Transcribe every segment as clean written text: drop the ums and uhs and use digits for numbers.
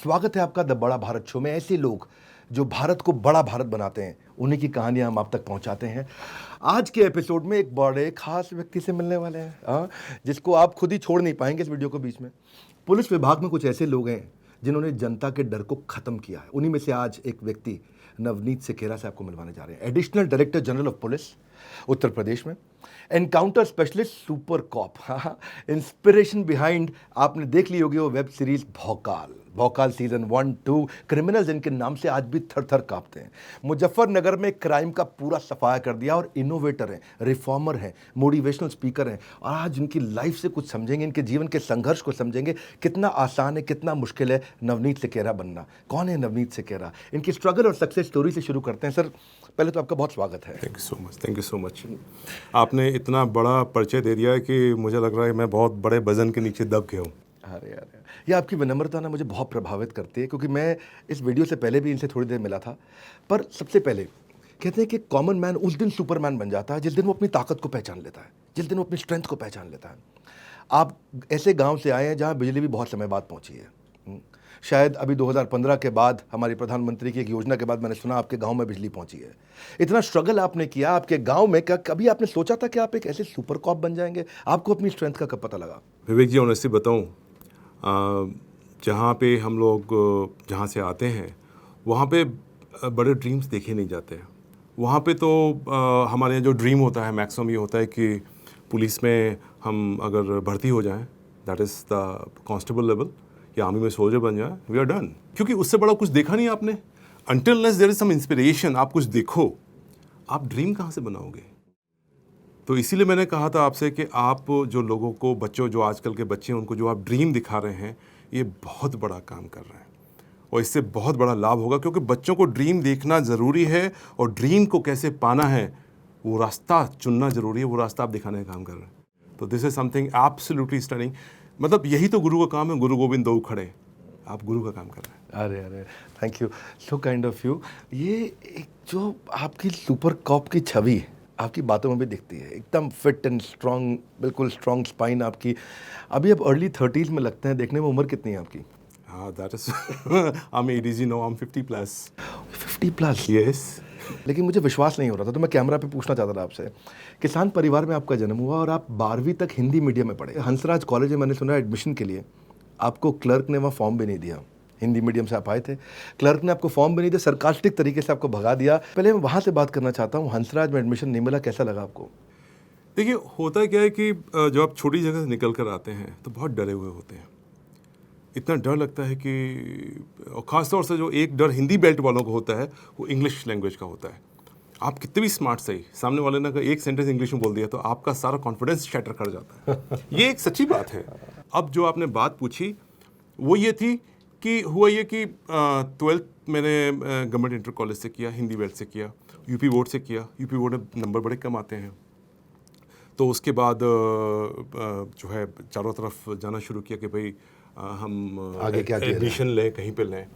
स्वागत है आपका द बड़ा भारत शो में। ऐसे लोग जो भारत को बड़ा भारत बनाते हैं, उन्हीं की कहानियां हम आप तक पहुंचाते हैं। आज के एपिसोड में एक बड़े खास व्यक्ति से मिलने वाले हैं, जिसको आप खुद ही छोड़ नहीं पाएंगे इस वीडियो को बीच में। पुलिस विभाग में कुछ ऐसे लोग हैं जिन्होंने जनता के डर को खत्म किया है। उन्हीं में से आज एक व्यक्ति नवनीत सिकेरा से आपको मिलवाने जा रहे हैं। Additional director general of police Uttar Pradesh में, encounter specialist, super cop, inspiration behind आपने देख ली होगी वो वेब सीरीज भौकाल। भौकाल सीजन 1, 2, क्रिमिनल्स इनके नाम से आज भी थर थर कांपते हैं। मुजफ्फरनगर में क्राइम का पूरा सफाया कर दिया और इनोवेटर हैं, रिफॉर्मर हैं, मोटिवेशनल स्पीकर हैं। और आज इनकी लाइफ से कुछ समझेंगे, इनके जीवन के संघर्ष को समझेंगे, कितना आसान है, कितना मुश्किल है नवनीत सिकेरा बनना। कौन है नवनीत सिकेरा, इनकी स्ट्रगल और सक्सेस स्टोरी से शुरू करते हैं। सर, पहले तो आपका बहुत स्वागत है। Thank you so much. आपने इतना बड़ा परिचय दे दिया है कि मुझे लग रहा है मैं बहुत बड़े वजन के नीचे दब गया हूँ। अरे यार, ये आपकी विनम्रता ना मुझे बहुत प्रभावित करती है, क्योंकि मैं इस वीडियो से पहले भी इनसे थोड़ी देर मिला था। पर सबसे पहले कहते हैं कि कॉमन मैन उस दिन सुपरमैन बन जाता है जिस दिन वो अपनी ताकत को पहचान लेता है, जिस दिन वो अपनी स्ट्रेंथ को पहचान लेता है। आप ऐसे गांव से आए हैं जहां बिजली भी बहुत समय बाद पहुंची है। शायद अभी 2015 के बाद, हमारे प्रधानमंत्री की एक योजना के बाद, मैंने सुना आपके गांव में बिजली पहुंची है। इतना स्ट्रगल आपने किया आपके गांव में, क्या कभी आपने सोचा था कि आप एक ऐसे सुपर कॉप बन जाएंगे? आपको अपनी स्ट्रेंथ का कब पता लगा? विवेक जी, ऑनेस्टली बताऊं, जहाँ पे हम लोग जहाँ से आते हैं वहाँ पे बड़े ड्रीम्स देखे नहीं जाते हैं। वहाँ पे तो हमारे यहाँ जो ड्रीम होता है मैक्सिमम ये होता है कि पुलिस में हम अगर भर्ती हो जाएं, that is the constable level, या आर्मी में सोल्जर बन जाए, वी आर डन। क्योंकि उससे बड़ा कुछ देखा नहीं आपने। Until unless there is some inspiration, आप कुछ देखो, आप ड्रीम कहाँ से बनाओगे? तो इसीलिए मैंने कहा था आपसे कि आप जो लोगों को, बच्चों, जो आजकल के बच्चे हैं, उनको जो आप ड्रीम दिखा रहे हैं, ये बहुत बड़ा काम कर रहे हैं और इससे बहुत बड़ा लाभ होगा। क्योंकि बच्चों को ड्रीम देखना ज़रूरी है और ड्रीम को कैसे पाना है, वो रास्ता चुनना ज़रूरी है। वो रास्ता आप दिखाने का काम कर रहे हैं। तो this is something absolutely stunning. मतलब यही तो गुरु का काम है। गुरु गोविंद दो खड़े, आप गुरु का काम कर रहे हैं। अरे अरे, thank you, so kind of you. ये एक जो आपकी सुपर कॉप की छवि आपकी बातों में भी दिखती है, एकदम फिट एंड स्ट्रांग, बिल्कुल स्ट्रांग स्पाइन आपकी। अभी आप अर्ली 30s में लगते हैं देखने में। उम्र कितनी है आपकी? हाँ, that is I am ADG no, I am 50+। 50+? Yes. लेकिन मुझे विश्वास नहीं हो रहा था, तो मैं कैमरा पे पूछना चाहता था आपसे। किसान परिवार में आपका जन्म हुआ और आप 12वीं तक हिंदी मीडियम में पढ़े। हंसराज कॉलेज में मैंने सुना एडमिशन के लिए आपको क्लर्क ने वहाँ फॉर्म भी नहीं दिया। हिंदी मीडियम से आप आए थे, क्लर्क ने आपको फॉर्म भी नहीं दिया, सरकास्टिक तरीके से आपको भगा दिया। पहले मैं वहाँ से बात करना चाहता हूँ, हंसराज में एडमिशन नहीं मिला, कैसा लगा आपको? देखिए, होता क्या है कि जब आप छोटी जगह से निकल कर आते हैं तो बहुत डरे हुए होते हैं। इतना डर लगता है कि, और ख़ासतौर से जो एक डर हिंदी बेल्ट वालों को होता है वो इंग्लिश लैंग्वेज का होता है। आप कितने भी स्मार्ट सही, सामने वाले ने अगर एक सेंटेंस इंग्लिश में बोल दिया तो आपका सारा कॉन्फिडेंस शैटर कर जाता है। ये एक सच्ची बात है। अब जो आपने बात पूछी वो ये थी कि हुआ ये कि 12th मैंने गवर्नमेंट इंटर कॉलेज से किया, हिंदी बेल्ट से किया, यूपी बोर्ड से किया। यूपी बोर्ड में नंबर बड़े कम आते हैं। तो उसके बाद जो है चारों तरफ जाना शुरू किया कि भाई हम आगे क्या एडमिशन लें, कहीं पे लें।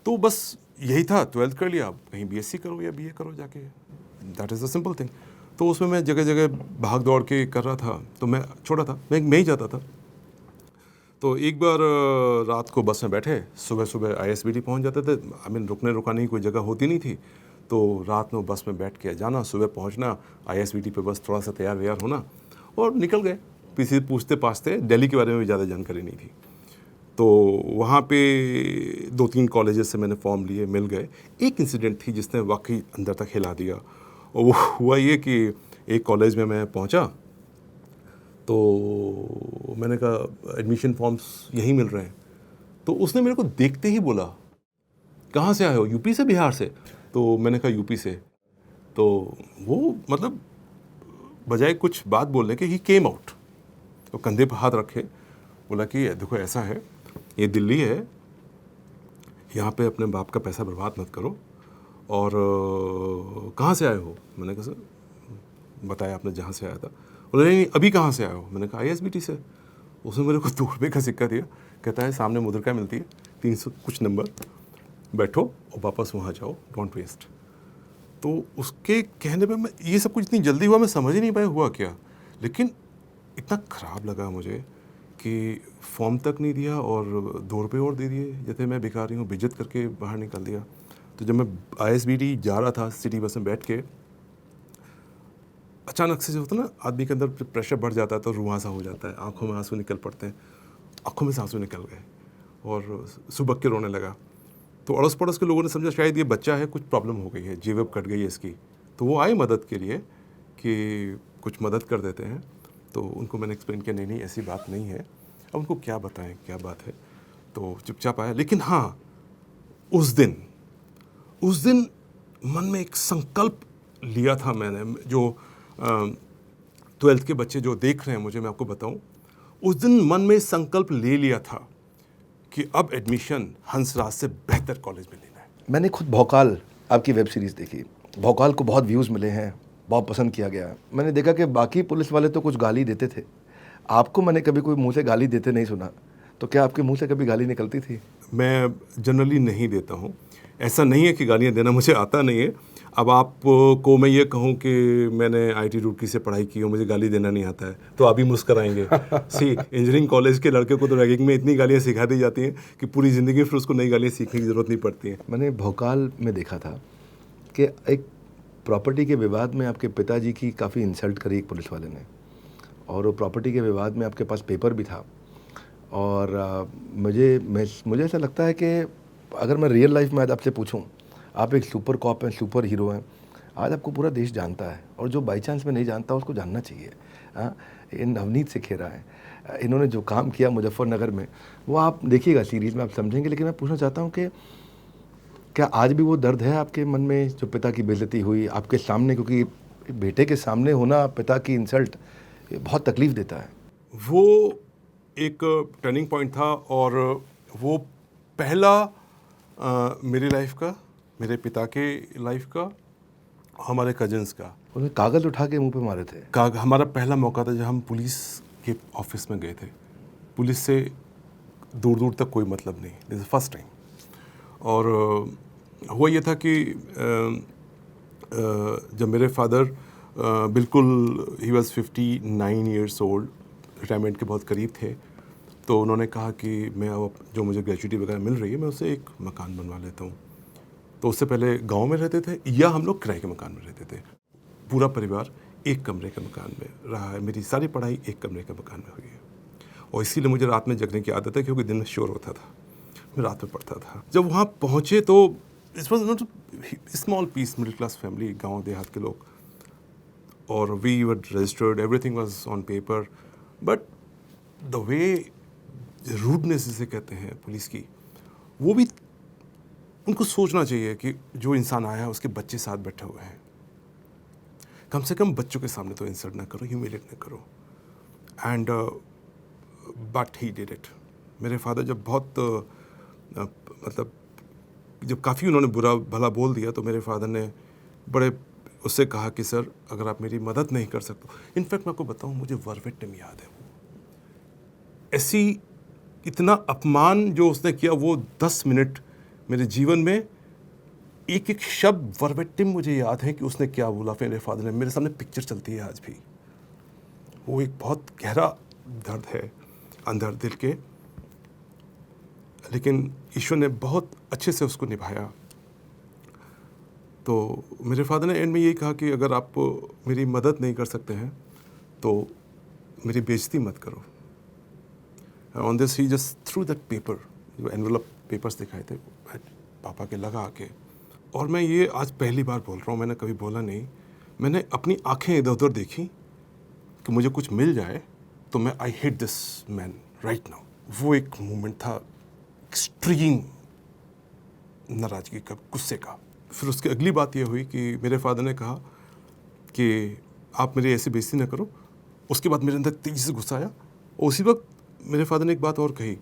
तो बस यही था, 12th कर लिया, अब कहीं बीएससी करो या बीए करो जाके, that is the simple thing. तो उसमें मैं जगह जगह भाग दौड़ के कर रहा था। तो मैं छोटा था, मैं ही जाता था। तो एक बार रात को बस में बैठे, सुबह सुबह आईएसबीटी पहुंच जाते थे। आई मीन रुकने रुकाने की कोई जगह होती नहीं थी। तो रात में बस में बैठ के जाना, सुबह पहुंचना आईएसबीटी पे, बस थोड़ा सा तैयार व्यार होना और निकल गए। किसी पूछते पाछते, दिल्ली के बारे में भी ज़्यादा जानकारी नहीं थी। तो वहाँ पे 2-3 कॉलेजेस से मैंने फॉर्म लिए, मिल गए। एक इंसिडेंट थी जिसने वाकई अंदर तक हिला दिया, और वो हुआ ये कि एक कॉलेज में मैं पहुँचा तो मैंने कहा एडमिशन फॉर्म्स यहीं मिल रहे हैं। तो उसने मेरे को देखते ही बोला, कहाँ से आए हो? यूपी से, बिहार से? तो मैंने कहा यूपी से। तो वो मतलब बजाय कुछ बात बोलने के, ही केम आउट, तो कंधे पर हाथ रखे, बोला कि देखो ऐसा है, ये दिल्ली है, यहाँ पे अपने बाप का पैसा बर्बाद मत करो। और कहाँ से आए हो? मैंने कहा सर, बताया आपने जहाँ से आया था। बोले नहीं, अभी कहाँ से आए हो? मैंने कहा आईएसबीटी से। उसने मेरे को 2 रुपये का सिक्का दिया, कहता है सामने मुद्रिका मिलती है, 300 कुछ नंबर, बैठो और वापस वहाँ जाओ, डोंट वेस्ट। तो उसके कहने पे मैं, ये सब कुछ इतनी जल्दी हुआ, मैं समझ ही नहीं पाया हुआ क्या। लेकिन इतना ख़राब लगा मुझे कि फॉर्म तक नहीं दिया और 2 रुपये और दे दिए, जैसे मैं भिखारी हूँ, बेइज्जत करके बाहर निकाल दिया। तो जब मैं ISBT जा रहा था सिटी बस में बैठ के, अचानक से जो होता है ना, आदमी के अंदर प्रेशर बढ़ जाता है तो रुआं सा हो जाता है, आंखों में आंसू निकल पड़ते हैं। आंखों में से आंसू निकल गए और सुबह के रोने लगा। तो अड़ोस पड़ोस के लोगों ने समझा शायद ये बच्चा है, कुछ प्रॉब्लम हो गई है, जीभ वेब कट गई है इसकी। तो वो आए मदद के लिए कि कुछ मदद कर देते हैं। तो उनको मैंने एक्सप्लेन किया, नहीं ऐसी बात नहीं है। अब उनको क्या बताएं क्या बात है, तो चुपचाप आया। लेकिन हाँ, उस दिन मन में एक संकल्प लिया था मैंने, जो 12th के बच्चे जो देख रहे हैं मुझे, मैं आपको बताऊं, उस दिन मन में संकल्प ले लिया था कि अब एडमिशन हंसराज से बेहतर कॉलेज में लेना है। मैंने खुद भौकाल आपकी वेब सीरीज़ देखी। भौकाल को बहुत व्यूज़ मिले हैं, बहुत पसंद किया गया। मैंने देखा कि बाकी पुलिस वाले तो कुछ गाली देते थे, आपको मैंने कभी कोई मुंह से गाली देते नहीं सुना। तो क्या आपके मुंह से कभी गाली निकलती थी? मैं जनरली नहीं देता हूँ, ऐसा नहीं है कि गालियाँ देना मुझे आता नहीं है। अब आपको मैं ये कहूँ कि मैंने IIT रुड़की से पढ़ाई की और मुझे गाली देना नहीं आता है, तो आप भी मुस्कराएंगे। सी, इंजीनियरिंग कॉलेज के लड़के को तो रैगिंग में इतनी गालियाँ सिखा दी जाती हैं कि पूरी ज़िंदगी फिर उसको नई गालियाँ सीखने की ज़रूरत नहीं पड़ती है। मैंने भोकाल में देखा था कि एक प्रॉपर्टी के विवाद में आपके पिताजी की काफ़ी इंसल्ट करी एक पुलिस वाले ने, और वो प्रॉपर्टी के विवाद में आपके पास पेपर भी था। और मुझे ऐसा लगता है कि अगर मैं रियल लाइफ में आज आपसे पूछूं, आप एक सुपर कॉप हैं, सुपर हीरो हैं, आज आपको पूरा देश जानता है, और जो बाई चांस में नहीं जानता उसको जानना चाहिए। हाँ, ये नवनीत सिखेरा है, इन्होंने जो काम किया मुजफ्फरनगर में, वो आप देखिएगा सीरीज़ में, आप समझेंगे। लेकिन मैं पूछना चाहता हूँ कि क्या आज भी वो दर्द है आपके मन में, जो पिता की बेइज्जती हुई आपके सामने? क्योंकि बेटे के सामने होना, पिता की इंसल्ट, ये बहुत तकलीफ़ देता है। वो एक टर्निंग पॉइंट था, और वो पहला मेरी लाइफ का, मेरे पिता के लाइफ का, हमारे कजन्स का। उन्हें कागज़ उठा के मुंह पे मारे थे। हमारा पहला मौका था जब हम पुलिस के ऑफिस में गए थे। पुलिस से दूर दूर तक कोई मतलब नहीं, दिस इज फर्स्ट टाइम। और हुआ ये था कि जब मेरे फादर बिल्कुल he was 59 years old, retirement के बहुत करीब थे, तो उन्होंने कहा कि मैं अब जो मुझे ग्रेजुएटी वगैरह मिल रही है, मैं उससे एक मकान बनवा लेता हूँ। तो उससे पहले गांव में रहते थे, या हम लोग किराए के मकान में रहते थे। पूरा परिवार एक कमरे के मकान में रहा है। मेरी सारी पढ़ाई एक कमरे के मकान में हुई है, और इसीलिए मुझे रात में जगने की आदत है, क्योंकि दिन में शोर होता था, मैं रात में पढ़ता था। जब वहाँ पहुँचे तो it was not small piece, middle class family, गाँव देहात के लोग, और we were registered, everything was on paper, but the way rudeness जिसे कहते हैं पुलिस की, वो भी उनको सोचना चाहिए कि जो इंसान आया है उसके बच्चे साथ बैठे हुए हैं, कम से कम बच्चों के सामने तो इंसल्ट ना करो, ह्यूमिलेट ना करो। And but he did it. मेरे फादर जब बहुत मतलब जब काफ़ी उन्होंने बुरा भला बोल दिया, तो मेरे फादर ने बड़े उससे कहा कि सर, अगर आप मेरी मदद नहीं कर सकते। इनफैक्ट मैं आपको बताऊं, मुझे वर्बेटिम याद है, ऐसी इतना अपमान जो उसने किया, वो 10 मिनट मेरे जीवन में एक एक शब्द वर्बेटिम मुझे याद है कि उसने क्या बोला। मेरे फादर ने, मेरे सामने पिक्चर चलती है आज भी। वो एक बहुत गहरा दर्द है अंदर दिल के, लेकिन ईश्वर ने बहुत अच्छे से उसको निभाया। तो मेरे फादर ने एंड में यही कहा कि अगर आप मेरी मदद नहीं कर सकते हैं तो मेरी बेइज्जती मत करो। On this he just through that paper, जो एनवेलप पेपर्स दिखाए थे पापा के लगा के। और मैं ये आज पहली बार बोल रहा हूँ, मैंने कभी बोला नहीं। मैंने अपनी आंखें इधर उधर देखी कि मुझे कुछ मिल जाए तो मैं I hate this man right now. वो एक मोमेंट था एक्सट्रीम नाराज़गी का, गुस्से का। फिर उसकी अगली बात ये हुई कि मेरे फादर ने कहा कि आप मेरी ऐसी बेइज्जती ना करो। उसके बाद मेरे अंदर तेज़ी से गुस्सा आया, और उसी वक्त मेरे फादर ने एक बात और कही,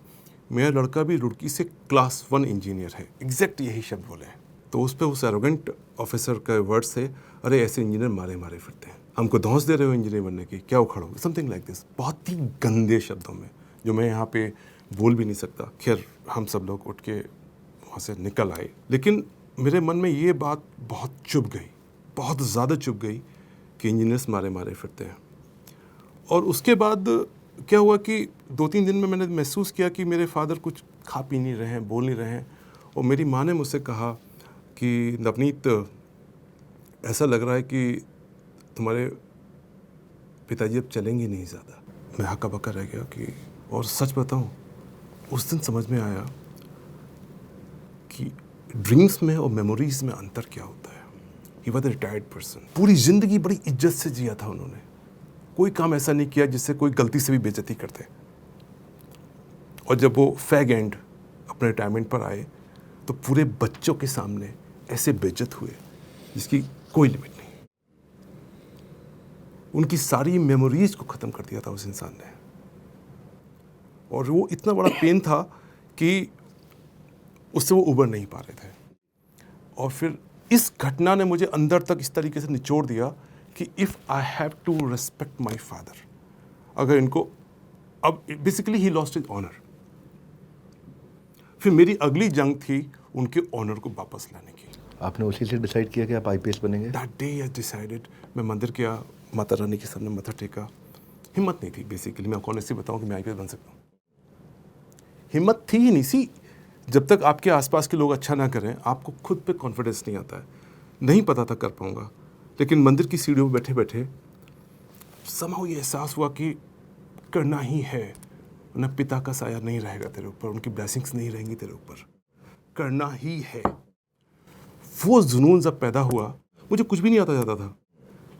मेरा लड़का भी रुड़की से क्लास 1 इंजीनियर है। एग्जैक्ट यही शब्द बोले हैं। तो उस पर उस एरोगेंट ऑफिसर का वर्ड्स थे, अरे ऐसे इंजीनियर मारे मारे फिरते हैं, हमको धौंस दे रहे हो इंजीनियर बनने की, क्या उखड़ोगे, समथिंग लाइक दिस। बहुत ही गंदे शब्दों में, जो मैं यहाँ पे बोल भी नहीं सकता। खैर, हम सब लोग उठ के वहाँ से निकल आए। लेकिन मेरे मन में ये बात बहुत चुभ गई, बहुत ज़्यादा चुभ गई कि इंजीनियर्स मारे मारे फिरते हैं। और उसके बाद क्या हुआ कि 2-3 दिन में मैंने महसूस किया कि मेरे फादर कुछ खा पी नहीं रहे हैं, बोल नहीं रहे हैं। और मेरी माँ ने मुझसे कहा कि नवनीत, ऐसा लग रहा है कि तुम्हारे पिताजी अब चलेंगे नहीं ज़्यादा। मैं हक्का बक्का रह गया कि, और सच बताऊं, उस दिन समझ में आया कि ड्रीम्स में और मेमोरीज में अंतर क्या होता है। He was a retired person, पूरी ज़िंदगी बड़ी इज्जत से जिया था उन्होंने, कोई काम ऐसा नहीं किया जिससे कोई गलती से भी बेइज्जती करते। और जब वो फैग एंड अपने रिटायरमेंट पर आए तो पूरे बच्चों के सामने ऐसे बेइज्जत हुए जिसकी कोई लिमिट नहीं। उनकी सारी मेमोरीज को ख़त्म कर दिया था उस इंसान ने। और वो इतना बड़ा पेन था कि उससे वो उबर नहीं पा रहे थे। और फिर इस घटना ने मुझे अंदर तक इस तरीके से निचोड़ दिया कि if I have to respect my father, अगर इनको, अब बेसिकली ही लॉस्ट हिज ऑनर। फिर मेरी अगली जंग थी उनके ऑनर को वापस लाने की। आपने उसी से डिसाइड किया कि आप आईपीएस बनेंगे? That day I decided. मैं मंदिर गया, माता रानी के सामने माथा टेका। हिम्मत नहीं थी बेसिकली, मैं आपको ऑनेस्टली बताऊं कि मैं आईपीएस बन सकता हूँ। हिम्मत थी ही नहीं सी। जब तक आपके आसपास के लोग अच्छा ना करें, आपको खुद पे कॉन्फिडेंस नहीं आता है। नहीं पता था कर पाऊंगा, लेकिन मंदिर की सीढ़ियों पर बैठे बैठे somehow ये एहसास हुआ कि करना ही है, ना पिता का साया नहीं रहेगा तेरे ऊपर, उनकी ब्लेसिंग्स नहीं रहेंगी तेरे ऊपर, करना ही है। वो जुनून जब पैदा हुआ, मुझे कुछ भी नहीं आता जाता था,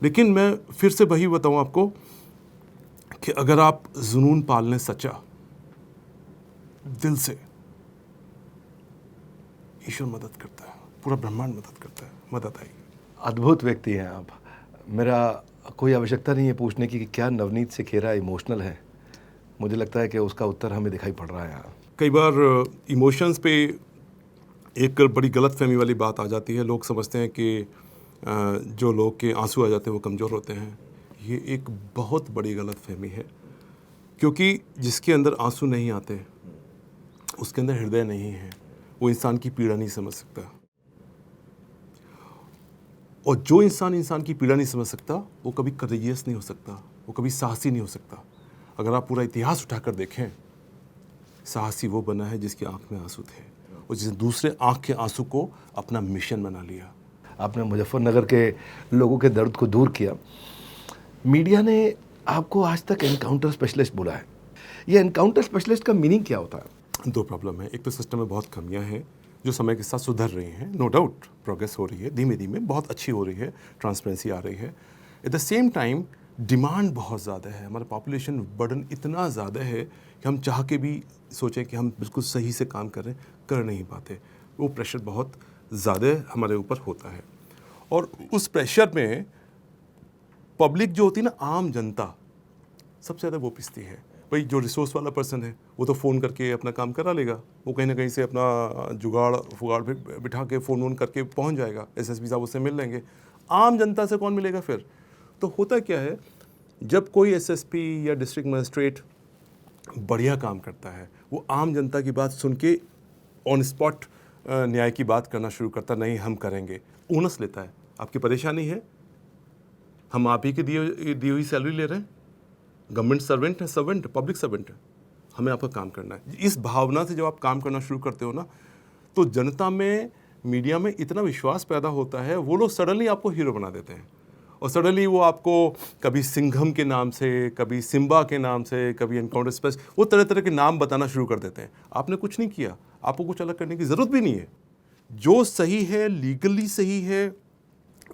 लेकिन मैं फिर से वही बताऊं आपको कि अगर आप जुनून पाल लें सच्चा दिल से, ईश्वर मदद करता है, पूरा ब्रह्मांड मदद करता है, मदद आएगी। अद्भुत व्यक्ति हैं आप। मेरा कोई आवश्यकता नहीं है पूछने की कि क्या नवनीत सिखेरा इमोशनल है। मुझे लगता है कि उसका उत्तर हमें दिखाई पड़ रहा है यहाँ। कई बार इमोशंस पे एक बड़ी गलतफहमी वाली बात आ जाती है। लोग समझते हैं कि जो लोग के आंसू आ जाते हैं वो कमज़ोर होते हैं। ये एक बहुत बड़ी गलतफहमी है, क्योंकि जिसके अंदर आंसू नहीं आते उसके अंदर हृदय नहीं है, वो इंसान की पीड़ा नहीं समझ सकता। और जो इंसान की पीड़ा नहीं समझ सकता वो कभी करेजियस नहीं हो सकता, वो कभी साहसी नहीं हो सकता। अगर आप पूरा इतिहास उठाकर देखें, साहसी वो बना है जिसकी आंख में आंसू थे और जिसने दूसरे आंख के आंसू को अपना मिशन बना लिया। आपने मुजफ्फरनगर के लोगों के दर्द को दूर किया। मीडिया ने आपको आज तक एनकाउंटर स्पेशलिस्ट बोला है। ये एनकाउंटर स्पेशलिस्ट का मीनिंग क्या होता है? दो प्रॉब्लम है। एक तो सिस्टम में बहुत कमियां हैं जो समय के साथ सुधर रही हैं, नो डाउट प्रोग्रेस हो रही है, धीमे धीमे बहुत अच्छी हो रही है, ट्रांसपेरेंसी आ रही है। At the same time demand बहुत ज़्यादा है, हमारा पॉपुलेशन बर्डन इतना ज़्यादा है कि हम चाह के भी सोचें कि हम बिल्कुल सही से काम करें, कर नहीं पाते। वो प्रेशर बहुत ज़्यादा हमारे ऊपर होता है। और उस प्रेशर में पब्लिक जो होती है ना, आम जनता, सबसे ज़्यादा वो पिसती है। भाई जो रिसोर्स वाला पर्सन है वो तो फ़ोन करके अपना काम करा लेगा, वो कहीं ना कहीं से अपना जुगाड़ फुगाड़ बिठा के फ़ोन वोन करके पहुंच जाएगा, एसएसपी साहब उससे मिल लेंगे। आम जनता से कौन मिलेगा फिर? तो होता क्या है, जब कोई एसएसपी या डिस्ट्रिक्ट मजिस्ट्रेट बढ़िया काम करता है, वो आम जनता की बात सुन के ऑन स्पॉट न्याय की बात करना शुरू करता, नहीं हम करेंगे, ओनस लेता है। आपकी परेशानी है, हम आप ही की दी हुई सैलरी ले रहे हैं, गवर्नमेंट सर्वेंट है, सर्वेंट पब्लिक सर्वेंट है, हमें आपका काम करना है। इस भावना से जब आप काम करना शुरू करते हो ना, तो जनता में, मीडिया में इतना विश्वास पैदा होता है, वो लोग सडनली आपको हीरो बना देते हैं। और सडनली वो आपको कभी सिंघम के नाम से, कभी सिम्बा के नाम से, कभी एनकाउंटर स्पेस, वो तरह तरह के नाम बताना शुरू कर देते हैं। आपने कुछ नहीं किया, आपको कुछ अलग करने की ज़रूरत भी नहीं है। जो सही है, लीगली सही है,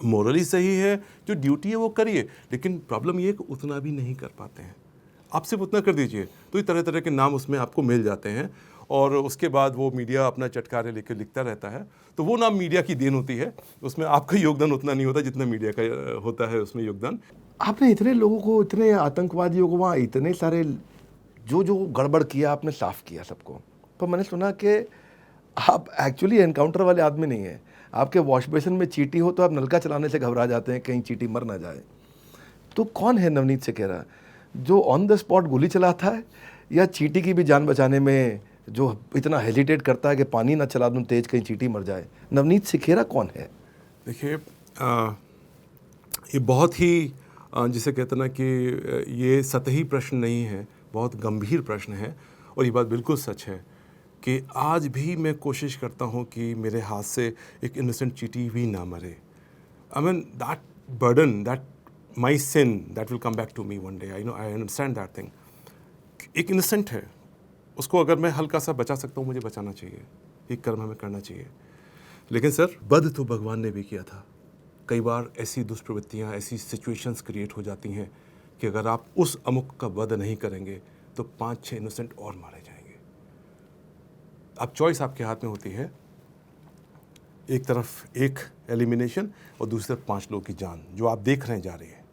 मोरली सही है, जो ड्यूटी है वो करिए। लेकिन प्रॉब्लम ये है कि उतना भी नहीं कर पाते हैं। आप सिर्फ उतना कर दीजिए तो ये तरह तरह के नाम उसमें आपको मिल जाते हैं, और उसके बाद वो मीडिया अपना चटकारे लेकर लिखता रहता है। तो वो नाम मीडिया की देन होती है, उसमें आपका योगदान उतना नहीं होता जितना मीडिया का होता है उसमें योगदान। आपने इतने लोगों को, इतने आतंकवादियों को वहाँ, इतने सारे जो गड़बड़ किया आपने, साफ किया सबको। पर मैंने सुना कि आप एक्चुअली एनकाउंटर वाले आदमी नहीं हैं। आपके वॉश बेसिन में चींटी हो तो आप नलका चलाने से घबरा जाते हैं कहीं चींटी मर ना जाए। तो कौन है नवनीत सिखेरा, जो ऑन द स्पॉट गोली चलाता है, या चींटी की भी जान बचाने में जो इतना हेजिटेट करता है कि पानी ना चला दूं तेज, कहीं चींटी मर जाए? नवनीत सिखेरा कौन है? देखिए, ये बहुत ही जिसे कहते हैं ना कि ये सतही प्रश्न नहीं है, बहुत गंभीर प्रश्न है। और ये बात बिल्कुल सच है कि आज भी मैं कोशिश करता हूँ कि मेरे हाथ से एक इनोसेंट चींटी भी ना मरे। I mean, that burden, that my sin, that will come back to me one day. I know, I understand that thing. एक innocent है, उसको अगर मैं हल्का सा बचा सकता हूँ, मुझे बचाना चाहिए, एक कर्म हमें करना चाहिए। लेकिन सर, वध तो भगवान ने भी किया था। कई बार ऐसी दुष्प्रवृत्तियाँ, ऐसी सिचुएशंस क्रिएट हो जाती हैं कि अगर आप उस अमुक का वध नहीं करेंगे तो 5-6 इनोसेंट और मारे जाएंगे। अब चॉइस आपके हाथ में होती है, एक तरफ एक एलिमिनेशन और दूसरी तरफ 5 लोगों की जान जो आप देख रहे हैं जा रही है।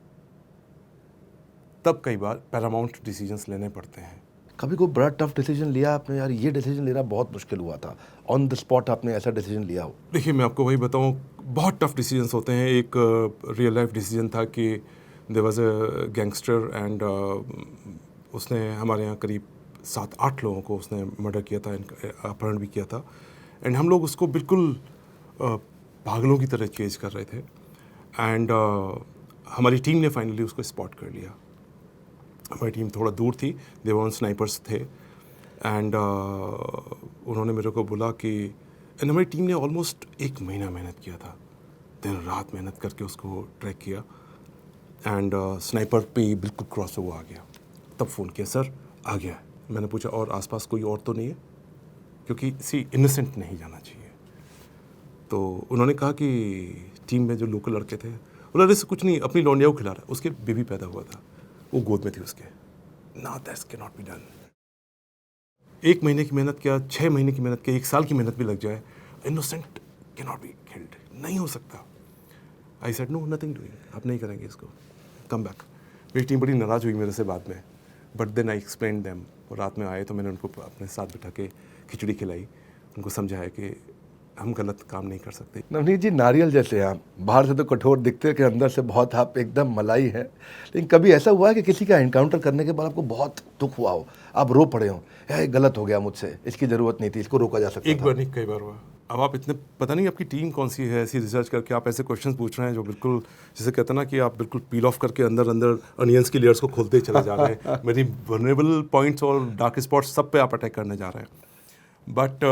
तब कई बार पैरामाउंट डिसीजंस लेने पड़ते हैं। कभी कोई बड़ा टफ डिसीजन लिया आपने, यार ये डिसीजन लेना बहुत मुश्किल हुआ था, ऑन द स्पॉट आपने ऐसा डिसीजन लिया हो? देखिए, मैं आपको वही बताऊं, बहुत टफ डिसीजंस होते हैं। एक रियल लाइफ डिसीजन था कि there was a gangster and उसने हमारे यहाँ करीब 7-8 लोगों को उसने मर्डर किया था, अपहरण भी किया था। एंड हम लोग उसको बिल्कुल पागलों की तरह चेज कर रहे थे। एंड हमारी टीम ने फाइनली उसको स्पॉट कर लिया। हमारी टीम थोड़ा दूर थी, देवान स्नाइपर्स थे। एंड उन्होंने मेरे को बोला कि एंड हमारी टीम ने ऑलमोस्ट 1 महीना मेहनत किया था, दिन रात मेहनत करके उसको ट्रैक किया। एंड स्नाइपर पे बिल्कुल क्रॉस हुआ आ गया। तब फ़ोन किया, सर आ गया है। मैंने पूछा और आसपास कोई और तो नहीं है, क्योंकि इनोसेंट नहीं जाना चाहिए। तो उन्होंने कहा कि टीम में जो लोकल लड़के थे, बोला से कुछ नहीं, अपनी लौंडिया को खिला रहा है। उसके बेबी पैदा हुआ था, वो गोद में थी उसके। ना that's can not be done. 1 महीने की मेहनत किया, 6 महीने की मेहनत किया, 1 साल की मेहनत भी लग जाए, innocent can not be killed, नहीं हो सकता। I said no, nothing doing, आप नहीं करेंगे इसको, कम बैक। मेरी टीम बड़ी नाराज़ हुई मेरे से बाद में, but then I explain them. और रात में आए तो मैंने उनको अपने साथ बिठा के खिचड़ी खिलाई, उनको समझाया कि हम गलत काम नहीं कर सकते। नवनीत जी, नारियल जैसे आप बाहर से तो कठोर दिखते हैं कि अंदर से बहुत आप एकदम मलाई है, लेकिन कभी ऐसा हुआ है कि किसी का एनकाउंटर करने के बाद आपको बहुत दुख हुआ हो, आप रो पड़े हो, यार गलत हो गया मुझसे, इसकी ज़रूरत नहीं थी, इसको रोका जा सकता एक था? बार नहीं, कई बार हुआ। अब आप इतने, पता नहीं आपकी टीम कौन सी है, ऐसी रिसर्च करके आप ऐसे क्वेश्चन पूछ रहे हैं जो बिल्कुल, जैसे कहते हैं ना कि आप बिल्कुल पील ऑफ करके अंदर अंदर अनियंस की लेयर्स को खोलते चले जा रहे हैं। मेरी वनरेबल पॉइंट्स और डार्क स्पॉट्स सब पे आप अटैक करने जा रहे हैं। बट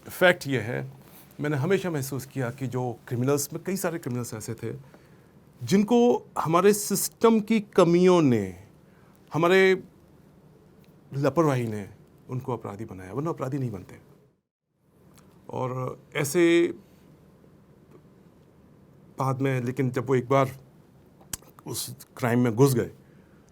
फैक्ट ये है, मैंने हमेशा महसूस किया कि जो क्रिमिनल्स में, कई सारे क्रिमिनल्स ऐसे थे जिनको हमारे सिस्टम की कमियों ने, हमारे लापरवाही ने उनको अपराधी बनाया, वरना अपराधी नहीं बनते। और ऐसे बाद में, लेकिन जब वो एक बार उस क्राइम में घुस गए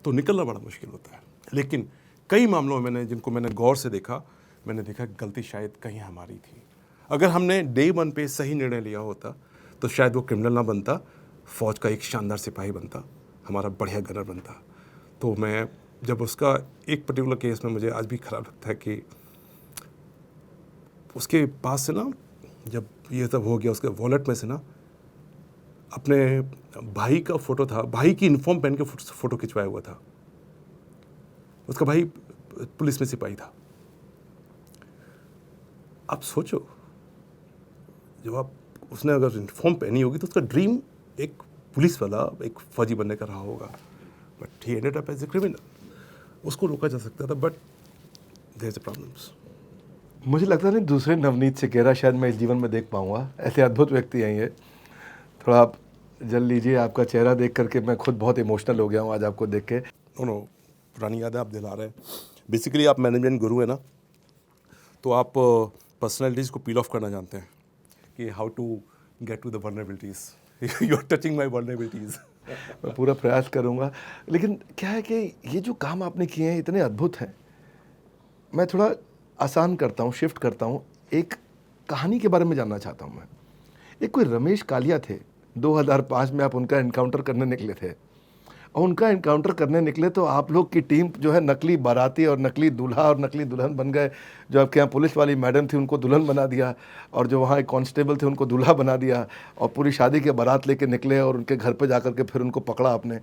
तो निकलना बड़ा मुश्किल होता है। लेकिन कई मामलों में जिनको मैंने गौर से देखा, मैंने देखा गलती शायद कहीं हमारी थी। अगर हमने डे 1 पे सही निर्णय लिया होता तो शायद वो क्रिमिनल ना बनता, फौज का एक शानदार सिपाही बनता, हमारा बढ़िया गनर बनता। तो मैं जब उसका एक पर्टिकुलर केस में मुझे आज भी ख़राब लगता है कि उसके पास से ना, जब ये सब हो गया, उसके वॉलेट में से ना अपने भाई का फ़ोटो था, भाई की यूनिफॉर्म पहन के फ़ोटो खिंचवाया हुआ था। उसका भाई पुलिस में सिपाही था। आप सोचो, जब आप, उसने अगर यूनिफॉर्म पहनी होगी तो उसका ड्रीम एक पुलिस वाला, एक फौजी बनने का रहा होगा, but he ended up as a criminal. उसको रोका जा सकता था, but there is a problems. मुझे लगता नहीं दूसरे नवनीत सिकेरा शायद मैं इस जीवन में देख पाऊंगा, ऐसे अद्भुत व्यक्ति हैं ये। थोड़ा आप जल लीजिए, आपका चेहरा देख करके मैं खुद बहुत इमोशनल हो गया हूँ आज आपको देख के। नो, पुरानी यादें आप दिला रहे हैं। बेसिकली आप मैनेजमेंट गुरु है ना, तो आप पर्सनैलिटीज़ को पील ऑफ करना जानते हैं कि how to get to the vulnerabilities. You are touching my vulnerabilities. मैं पूरा प्रयास करूँगा। लेकिन क्या है कि ये जो काम आपने किए हैं इतने अद्भुत हैं। मैं थोड़ा आसान करता हूँ, शिफ्ट करता हूँ, एक कहानी के बारे में जानना चाहता हूँ मैं। एक कोई रमेश कालिया थे, 2005 में आप उनका एनकाउंटर करने निकले थे, और उनका एनकाउंटर करने निकले तो आप लोग की टीम जो है नकली बाराती और नकली दूल्हा और नकली दुल्हन बन गए। जो आपके यहाँ पुलिस वाली मैडम थी उनको दुल्हन बना दिया, और जो वहाँ एक कांस्टेबल थे उनको दूल्हा बना दिया, और पूरी शादी के बारात लेके निकले और उनके घर पे जाकर के फिर उनको पकड़ा आपने।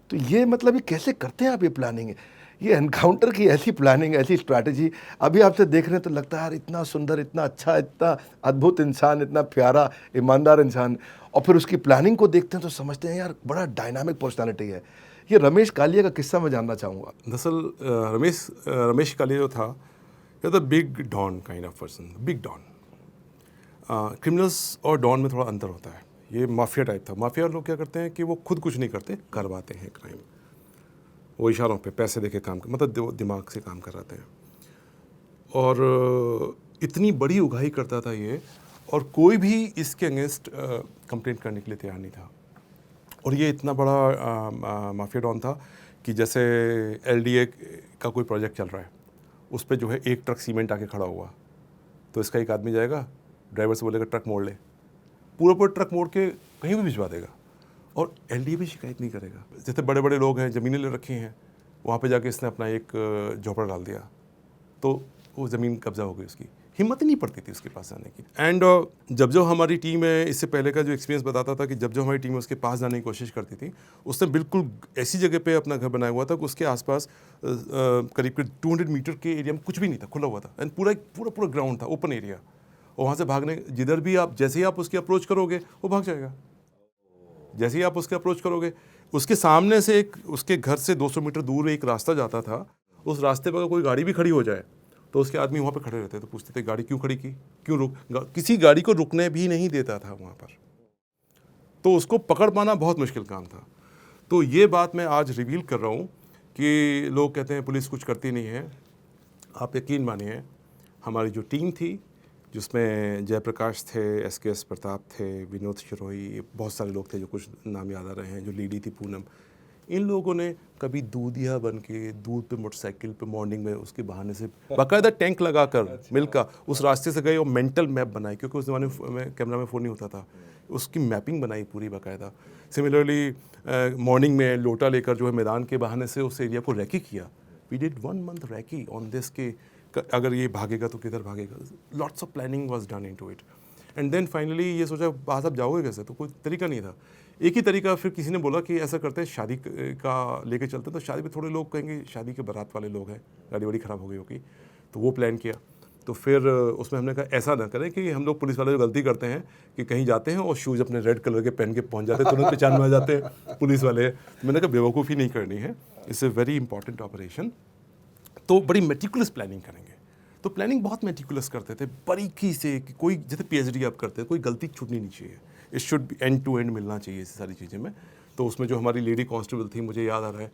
तो ये मतलब ये कैसे करते हैं आप ये प्लानिंग, ये एनकाउंटर की ऐसी प्लानिंग, ऐसी स्ट्रैटेजी? अभी आपसे देख रहे हैं तो लगता है यार इतना सुंदर, इतना अच्छा, इतना अद्भुत इंसान, इतना प्यारा ईमानदार इंसान, और फिर उसकी प्लानिंग को देखते हैं तो समझते हैं यार बड़ा डायनामिक पर्सनालिटी है। ये रमेश कालिया का किस्सा मैं जानना चाहूँगा। दरअसल रमेश कालिया जो था, ये the big don kind of person, big don. Criminals और डॉन में थोड़ा अंतर होता है। ये माफिया टाइप था। माफिया लोग क्या करते हैं कि वो खुद कुछ नहीं करते, करवाते हैं क्राइम। वो इशारों पे पैसे देके काम मतलब दिमाग से काम कराते हैं। और इतनी बड़ी उगाही करता था ये, और कोई भी इसके अगेंस्ट कंप्लेंट करने के लिए तैयार नहीं था। और ये इतना बड़ा माफिया डॉन था कि जैसे LDA का कोई प्रोजेक्ट चल रहा है, उस पर जो है एक ट्रक सीमेंट आके खड़ा हुआ, तो इसका एक आदमी जाएगा, ड्राइवर से बोलेगा ट्रक मोड़ ले, पूरा ट्रक मोड़ के कहीं भी भिजवा देगा, और LDA भी शिकायत नहीं करेगा। जैसे बड़े बड़े लोग हैं, ज़मीनें ले रखी हैं, वहाँ पे जाके इसने अपना एक झोपड़ा डाल दिया, तो वो ज़मीन कब्जा हो गई उसकी। हिम्मत ही नहीं पड़ती थी उसके पास आने की। एंड जब हमारी टीम है, इससे पहले का जो एक्सपीरियंस बताता था कि जब हमारी टीम उसके पास जाने की कोशिश करती थी, उसने बिल्कुल ऐसी जगह पे अपना घर बनाया हुआ था कि उसके आसपास करीब 200 मीटर के एरिया में कुछ भी नहीं था, खुला हुआ था। एंड पूरा ग्राउंड था, ओपन एरिया। और वहाँ से भागने, जिधर भी आप, जैसे ही आप उसकी अप्रोच करोगे वो भाग जाएगा। जैसे ही आप उसके अप्रोच करोगे, उसके सामने से एक, उसके घर से 200 मीटर दूर एक रास्ता जाता था। उस रास्ते पर अगर कोई गाड़ी भी खड़ी हो जाए तो उसके आदमी वहाँ पे खड़े रहते, तो पूछते थे गाड़ी क्यों खड़ी की, क्यों रुक, किसी गाड़ी को रुकने भी नहीं देता था वहाँ पर। तो उसको पकड़ पाना बहुत मुश्किल काम था। तो ये बात मैं आज रिवील कर रहा हूँ कि लोग कहते हैं पुलिस कुछ करती नहीं है। आप यकीन मानिए, हमारी जो टीम थी, जिसमें जयप्रकाश थे, SKS प्रताप थे, विनोद शिरोही, बहुत सारे लोग थे जो कुछ नाम याद आ रहे हैं, जो लीडी थी पूनम, इन लोगों ने कभी दूधिया बन के दूध पे मोटरसाइकिल पे मॉर्निंग में उसके बहाने से बाकायदा टैंक लगाकर मिल का उस रास्ते से गए और मेंटल मैप बनाई, क्योंकि उस ज़माने में कैमरा में फ़ोन नहीं होता था, उसकी मैपिंग बनाई पूरी बाकायदा। सिमिलरली मॉर्निंग में लोटा लेकर जो है मैदान के बहाने से उस एरिया को रैकी किया। We did 1 month recce on this के अगर ये भागेगा तो किधर भागेगा। Lots of planning was done in to it. And then finally ये सोचा बाहर आप जाओगे कैसे, तो कोई तरीका नहीं था। एक ही तरीका, फिर किसी ने बोला कि ऐसा करते हैं शादी का लेके चलते हैं, तो शादी पे थोड़े लोग कहेंगे शादी के बारात वाले लोग हैं, गाड़ी वाड़ी ख़राब हो गई होगी, तो वो प्लान किया। तो फिर उसमें हमने कहा ऐसा ना करें कि हम लोग पुलिस वाले जो गलती करते हैं कि कहीं जाते हैं और शूज़ अपने रेड कलर के पहन के पहुंच जाते हैं, तुरंत पहचान में आ जाते हैं पुलिस वाले। तो मैंने कहा बेवकूफ़ी नहीं करनी है, it's a very important operation, तो बड़ी मेटिकुलस प्लानिंग करेंगे। तो प्लानिंग बहुत मेटिकुलस करते थे, बारीकी से, कि कोई जैसे PhD आप करते हैं, कोई गलती छूटनी नहीं चाहिए, it should be end to end मिलना चाहिए इस सारी चीज़ें में। तो उसमें जो हमारी लेडी कांस्टेबल थी, मुझे याद आ रहा है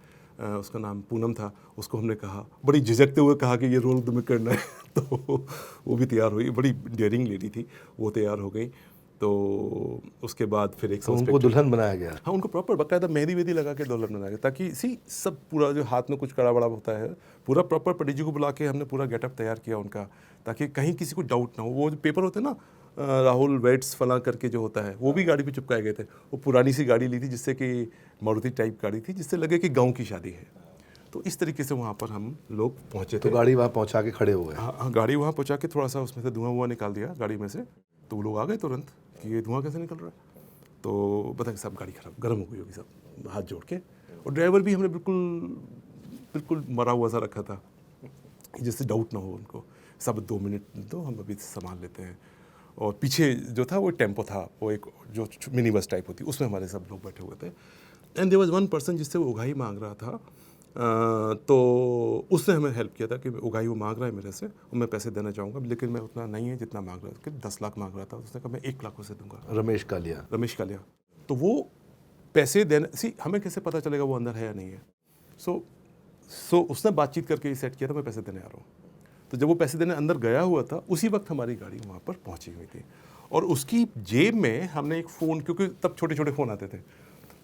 उसका नाम पूनम था, उसको हमने कहा, बड़ी झिझकते हुए कहा कि ये रोल तुम्हें करना है तो वो भी तैयार हुई, बड़ी डेयरिंग लेडी थी, वो तैयार हो गई। तो उसके बाद फिर एक तो उनको दुल्हन बनाया गया। हाँ, उनको प्रॉपर बाकायदा मेहंदी वेदी लगा के दुल्हन बनाया गया, ताकि सब पूरा जो हाथ में कुछ कड़ा बड़ा होता है, पूरा प्रॉपर पंडित जी को बुला के हमने पूरा गेटअप तैयार किया उनका, ताकि कहीं किसी को डाउट ना हो। वो जो पेपर होते हैं ना, राहुल वेट्स फला करके जो होता है, वो भी गाड़ी पे चिपकाए गए थे। वो पुरानी सी गाड़ी ली थी, जिससे कि मारुति टाइप गाड़ी थी, जिससे लगे कि गाँव की शादी है। तो इस तरीके से वहाँ पर हम लोग पहुँचे थे। तो गाड़ी वहाँ पहुँचा के खड़े हुए। हाँ, गाड़ी वहाँ पहुँचा के थोड़ा सा उसमें से धुआं निकाल दिया गाड़ी में से, तो वो लोग आ गए तुरंत कि ये धुआं कैसे निकल रहा है। तो बता कि सब गाड़ी खराब गर्म हो गई होगी, सब हाथ जोड़ के। और ड्राइवर भी हमने बिल्कुल मरा हुआ सा रखा था, जिससे डाउट ना हो उनको, सब 2 मिनट दो, हम अभी संभाल लेते हैं। और पीछे जो था वो टेम्पो था, वो एक जो मिनी बस टाइप होती, उसमें हमारे सब लोग बैठे हुए थे। And there was one person जिससे वो उगाही मांग रहा था, तो उसने हमें हेल्प किया था कि उगाही वो मांग रहा है मेरे से, और मैं पैसे देना चाहूँगा, लेकिन मैं उतना नहीं है जितना मांग रहा था, कि 10 लाख मांग रहा था। उसने कहा मैं 1 लाख उसे दूंगा। रमेश कालिया। तो वो पैसे देने, हमें कैसे पता चलेगा वो अंदर है या नहीं है। सो उसने बातचीत करके सेट किया था मैं पैसे देने आ रहा हूँ। तो जब वो पैसे देने अंदर गया हुआ था, उसी वक्त हमारी गाड़ी वहाँ पर पहुँची हुई थी, और उसकी जेब में हमने एक फ़ोन, क्योंकि तब छोटे छोटे फ़ोन आते थे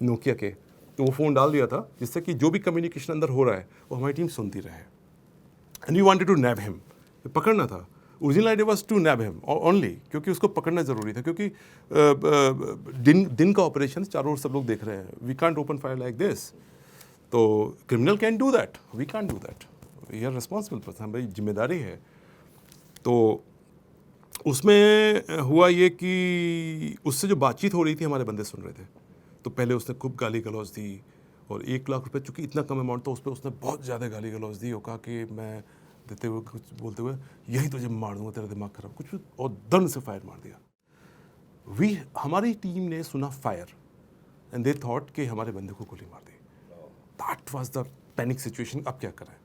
नोकिया के, तो वो फ़ोन डाल दिया था, जिससे कि जो भी कम्युनिकेशन अंदर हो रहा है वो हमारी टीम सुनती रहे। And we wanted to nab him, पकड़ना था। Original idea was to nab him only, क्योंकि उसको पकड़ना ज़रूरी था, क्योंकि दिन का ऑपरेशन, चारों ओर सब लोग देख रहे हैं, we can't open fire like this. तो criminal can do that, we can't do that, we are responsible person, हमारी जिम्मेदारी है। तो उसमें हुआ ये कि उससे जो बातचीत हो रही थी हमारे बंदे सुन रहे थे। तो पहले उसने खूब गाली गलौज दी, और 1 लाख रुपए, चूँकि इतना कम अमाउंट था, उस पर उसने बहुत ज़्यादा गाली गलौज दी, और कहा कि मैं देते हुए कुछ बोलते हुए यही तुझे मार दूंगा, तेरा दिमाग खराब, कुछ, और दंड से फायर मार दिया। हमारी टीम ने सुना फायर, एंड दे थॉट कि हमारे बंदे को गोली मार दी। That was the panic situation, अब क्या करें।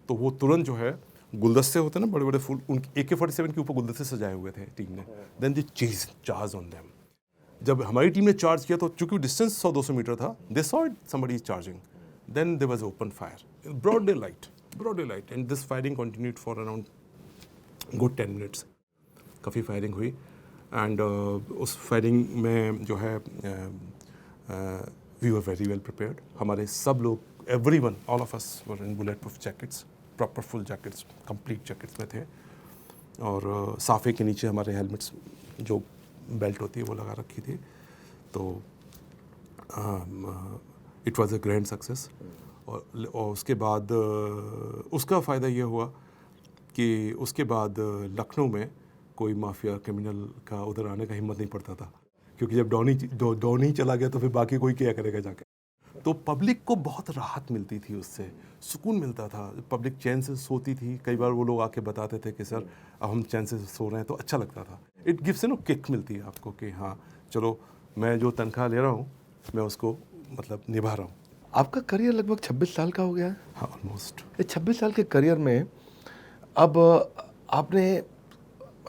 तो वो तुरंत जो है गुलदस्ते होते हैं ना बड़े बड़े फूल, उन AK-47 के ऊपर गुलदस्ते सजाए हुए थे टीम ने, then they charge on them. जब हमारी टीम ने चार्ज किया तो चूंकि डिस्टेंस 100-200 मीटर था, they saw it somebody is charging, then there was open fire, broad day light, and this firing continued for around good 10 minutes. काफ़ी firing हुई एंड उस फायरिंग में जो है we were very well prepared. हमारे सब लोग, everyone, all of us were in bullet proof jackets, proper full jackets, complete jackets में थे, और साफे के नीचे हमारे हेलमेट्स जो बेल्ट होती है वो लगा रखी थी। तो it was a grand success. और उसके बाद उसका फ़ायदा ये हुआ कि उसके बाद लखनऊ में कोई माफिया क्रिमिनल का उधर आने का हिम्मत नहीं पड़ता था, क्योंकि जब डॉन ही चला गया तो फिर बाकी कोई क्या करेगा जाके। तो पब्लिक को बहुत राहत मिलती थी, उससे सुकून मिलता था, पब्लिक चैन से सोती थी। कई बार वो लोग आके बताते थे कि सर अब हम चैन से सो रहे हैं, तो अच्छा लगता था। इट गिव्स नो किक मिलती है आपको कि हाँ चलो मैं जो तनख्वाह ले रहा हूँ मैं उसको मतलब निभा रहा हूँ। आपका करियर लगभग 26 साल का हो गया है। हाँ, ऑलमोस्ट। ये 26 साल के करियर में अब आपने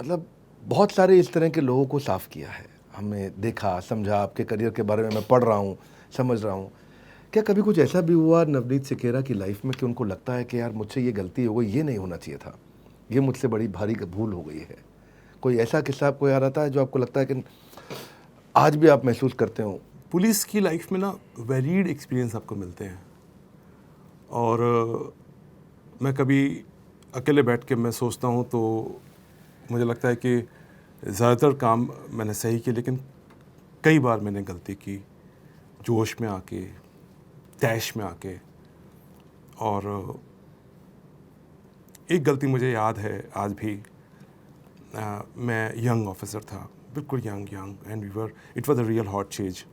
मतलब बहुत सारे इस तरह के लोगों को साफ किया है, हमने देखा समझा, आपके करियर के बारे में मैं पढ़ रहा हूँ, समझ रहा हूँ। क्या कभी कुछ ऐसा भी हुआ नवनीत सिकेरा की लाइफ में कि उनको लगता है कि यार मुझसे ये गलती हो गई, ये नहीं होना चाहिए था, ये मुझसे बड़ी भारी भूल हो गई है? कोई ऐसा किस्सा आपको याद आता है जो आपको लगता है कि आज भी आप महसूस करते हो? पुलिस की लाइफ में ना वेरीड एक्सपीरियंस आपको मिलते हैं, और मैं कभी अकेले बैठ के मैं सोचता हूँ तो मुझे लगता है कि ज़्यादातर काम मैंने सही किए, लेकिन कई बार मैंने गलती की जोश में आके, तैश में आके। और एक गलती मुझे याद है आज भी। मैं यंग ऑफिसर था, बिल्कुल young, and it was a real hot chase.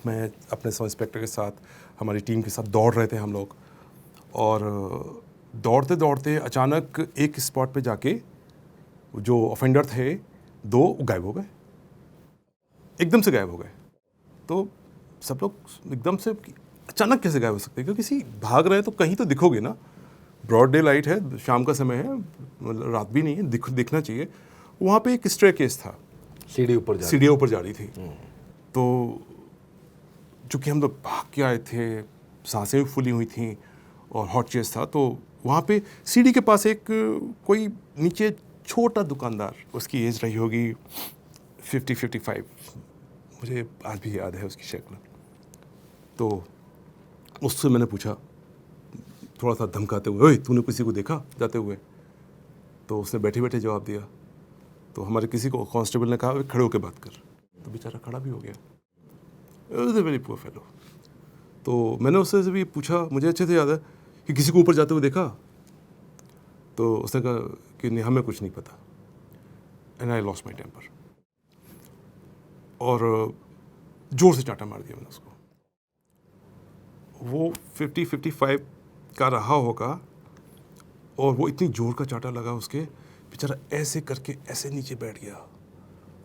मैं अपने सब इंस्पेक्टर के साथ, हमारी टीम के साथ दौड़ रहे थे हम लोग, और दौड़ते दौड़ते अचानक एक स्पॉट पे जाके जो ऑफेंडर थे 2 गायब हो गए, एकदम से गायब हो गए। तो सब लोग एकदम से, अचानक कैसे गायब हो सकते हैं, क्योंकि किसी भाग रहे हैं तो कहीं तो दिखोगे ना, ब्रॉड डे लाइट है, शाम का समय है, मतलब रात भी नहीं है, दिखना चाहिए। वहाँ पे एक स्टेयरकेस था, सीढ़ियाँ ऊपर जा रही थी। तो चूँकि हम लोग भाग के आए थे, सांसें भी फूली हुई थी और हॉट चेस था, तो वहाँ पे सीढ़ी के पास एक कोई नीचे छोटा दुकानदार, उसकी एज रही होगी 50-55, मुझे आज भी याद है उसकी शक्ल। तो उससे मैंने पूछा थोड़ा सा धमकाते हुए, ओए तूने किसी को देखा जाते हुए? तो उसने बैठे बैठे जवाब दिया। तो हमारे किसी को कांस्टेबल ने कहा खड़े होकर बात कर, तो बेचारा खड़ा भी हो गया। It was a very poor fellow. तो मैंने उससे भी पूछा, मुझे अच्छे से याद है, कि किसी को ऊपर जाते हुए देखा? तो उसने कहा कि नहीं, हमें कुछ नहीं पता। And I lost my temper, और जोर से चांटा मार दिया मैंने उसको। वो 50-55 का रहा होगा, और वो इतनी जोर का चांटा लगा उसके, बेचारा ऐसे करके ऐसे नीचे बैठ गया,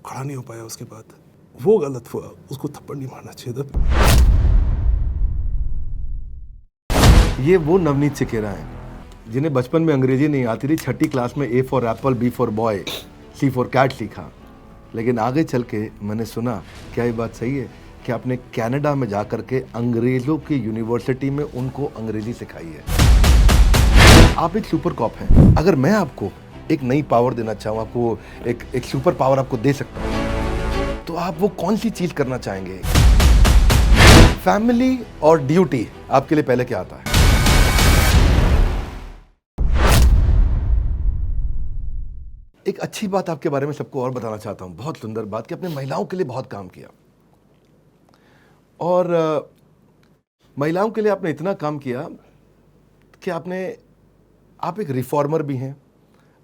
खड़ा नहीं हो पाया। उसके बाद वो गलत हुआ, उसको थप्पड़ नहीं मारना चाहिए था। ये वो नवनीत सिकेरा हैं जिन्हें बचपन में अंग्रेजी नहीं आती थी, 6ठी क्लास में A for apple, B for boy, C for cat सीखा, लेकिन आगे चल के मैंने सुना, क्या ये बात सही है कि आपने कनाडा में जाकर के अंग्रेज़ों की यूनिवर्सिटी में उनको अंग्रेजी सिखाई है? आप एक सुपर कॉप हैं। अगर मैं आपको एक नई पावर देना चाहूँ, आपको एक सुपर पावर आपको दे सकता हूँ, तो आप वो कौन सी चीज़ करना चाहेंगे? फैमिली और ड्यूटी आपके लिए पहले क्या आता है? एक अच्छी बात आपके बारे में सबको और बताना चाहता हूं, बहुत सुंदर बात, कि आपने महिलाओं के लिए बहुत काम किया, और महिलाओं के लिए आपने इतना काम किया कि आप एक रिफॉर्मर भी हैं।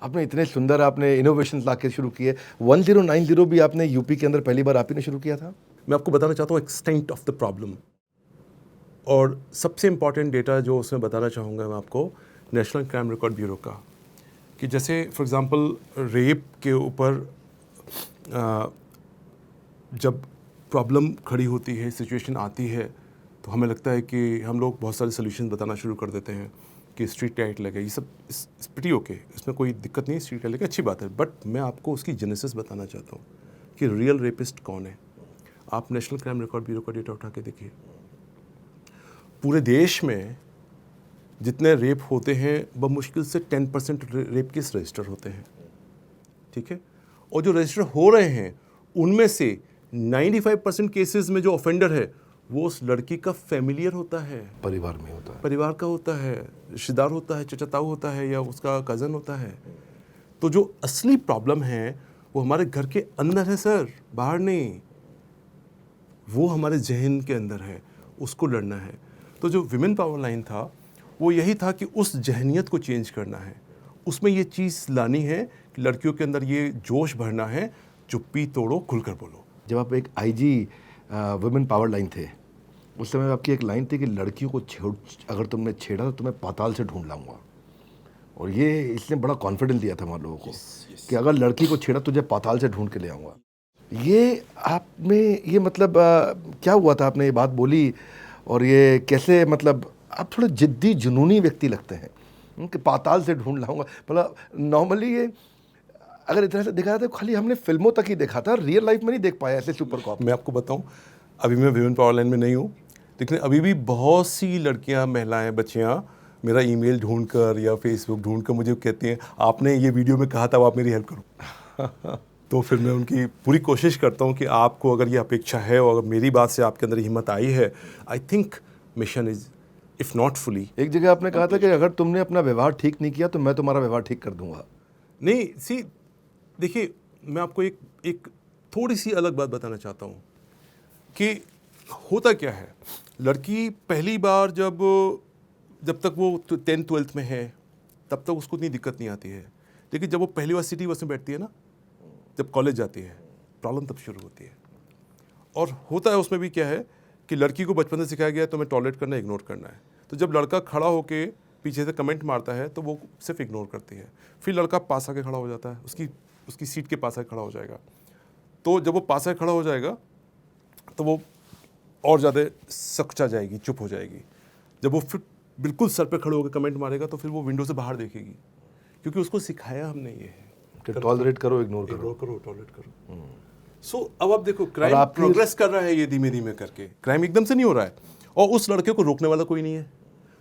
आपने इतने सुंदर आपने इनोवेशंस लाके शुरू किए। 1090 भी आपने यूपी के अंदर पहली बार आप ही ने शुरू किया था। मैं आपको बताना चाहता हूँ एक्सटेंट ऑफ द प्रॉब्लम, और सबसे इम्पॉर्टेंट डेटा जो उसमें बताना चाहूँगा मैं आपको, नेशनल क्राइम रिकॉर्ड ब्यूरो का, कि जैसे फॉर एग्जांपल रेप के ऊपर जब प्रॉब्लम खड़ी होती है, सिचुएशन आती है, तो हमें लगता है कि हम लोग बहुत सारे सोल्यूशन बताना शुरू कर देते हैं कि स्ट्रीट लाइट लगे, ये सब प्रीटी ओके, इसमें कोई दिक्कत नहीं है, स्ट्रीट लाइट लगे अच्छी बात है, बट मैं आपको उसकी जेनेसिस बताना चाहता हूँ कि रियल रेपिस्ट कौन है। आप नेशनल क्राइम रिकॉर्ड ब्यूरो का डेटा उठा के देखिए, पूरे देश में जितने रेप होते हैं बमुश्किल से 10% रेप केस रजिस्टर होते हैं, ठीक है, और जो रजिस्टर हो रहे हैं उनमें से 95% केसेस में जो ऑफेंडर है वो उस लड़की का फैमिलियर होता है, परिवार में होता है, परिवार का होता है, रिश्तेदार होता है, चचा ताऊ होता है या उसका कज़न होता है। तो जो असली प्रॉब्लम है वो हमारे घर के अंदर है सर, बाहर नहीं, वो हमारे जहन के अंदर है, उसको लड़ना है। तो जो विमेन पावर लाइन था वो यही था कि उस जहनियत को चेंज करना है, उसमें ये चीज़ लानी है कि लड़कियों के अंदर ये जोश भरना है, चुप्पी तोड़ो खुलकर बोलो। जब आप एक आईजी वुमेन पावर लाइन थे, उस समय आपकी एक लाइन थी कि लड़कियों को अगर तुमने छेड़ा तो तुम्हें पाताल से ढूंढ लाऊंगा, और ये इसने बड़ा कॉन्फिडेंस दिया था हमारे लोगों को कि अगर लड़की को छेड़ा तुझे पाताल से ढूंढ के ले आऊँगा। ये आप में ये मतलब क्या हुआ था, आपने ये बात बोली, और ये कैसे, मतलब आप थोड़े जिद्दी जुनूनी व्यक्ति लगते हैं कि पाताल से ढूंढ लाऊंगा। मतलब नॉर्मली ये अगर इतना से देखा जाए तो खाली हमने फिल्मों तक ही देखा था, रियल लाइफ में नहीं देख पाया ऐसे सुपर कॉप। मैं आपको बताऊं, अभी मैं विमेन पावर लाइन में नहीं हूं, लेकिन अभी भी बहुत सी लड़कियां, महिलाएं, बच्चियां मेरा ईमेल ढूंढकर या फेसबुक ढूंढकर मुझे कहती हैं आपने ये वीडियो में कहा था, वो आप मेरी हेल्प करो। तो फिर मैं उनकी पूरी कोशिश करता हूं कि आपको अगर ये अपेक्षा है और अगर मेरी बात से आपके अंदर हिम्मत आई है, I think mission is if not fully. एक जगह आपने कहा था कि अगर तुमने अपना व्यवहार ठीक नहीं किया तो मैं तुम्हारा व्यवहार ठीक कर दूंगा। नहीं, सी देखिए, मैं आपको एक थोड़ी सी अलग बात बताना चाहता हूँ कि होता क्या है, लड़की पहली बार जब तक वो 10th 12th में है तब तक उसको इतनी दिक्कत नहीं आती है, लेकिन जब वो पहली बार सिटी बस में बैठती है ना, जब कॉलेज जाती है, प्रॉब्लम तब शुरू होती है। और होता है उसमें भी क्या है कि लड़की को बचपन से सिखाया गया है तो मैं टॉलरेट करना, इग्नोर करना है, तो जब लड़का खड़ा होके पीछे से कमेंट मारता है तो वो सिर्फ इग्नोर करती है। फिर लड़का पास आके खड़ा हो जाता है, उसकी सीट के पास आके खड़ा हो जाएगा, तो जब वो पास आके खड़ा हो जाएगा तो वो और ज़्यादा सकचा जाएगी, चुप हो जाएगी। जब वो फिर बिल्कुल सर पे खड़े होकर कमेंट मारेगा तो फिर वो विंडो से बाहर देखेगी, क्योंकि उसको सिखाया हमने ये है कि टॉलरेट करो, इग्नोर करो, टॉलरेट करो। सो अब आप देखो, क्राइम प्रोग्रेस कर रहा है ये धीमे धीमे करके, क्राइम एकदम से नहीं हो रहा है और उस लड़के को रोकने वाला कोई नहीं है।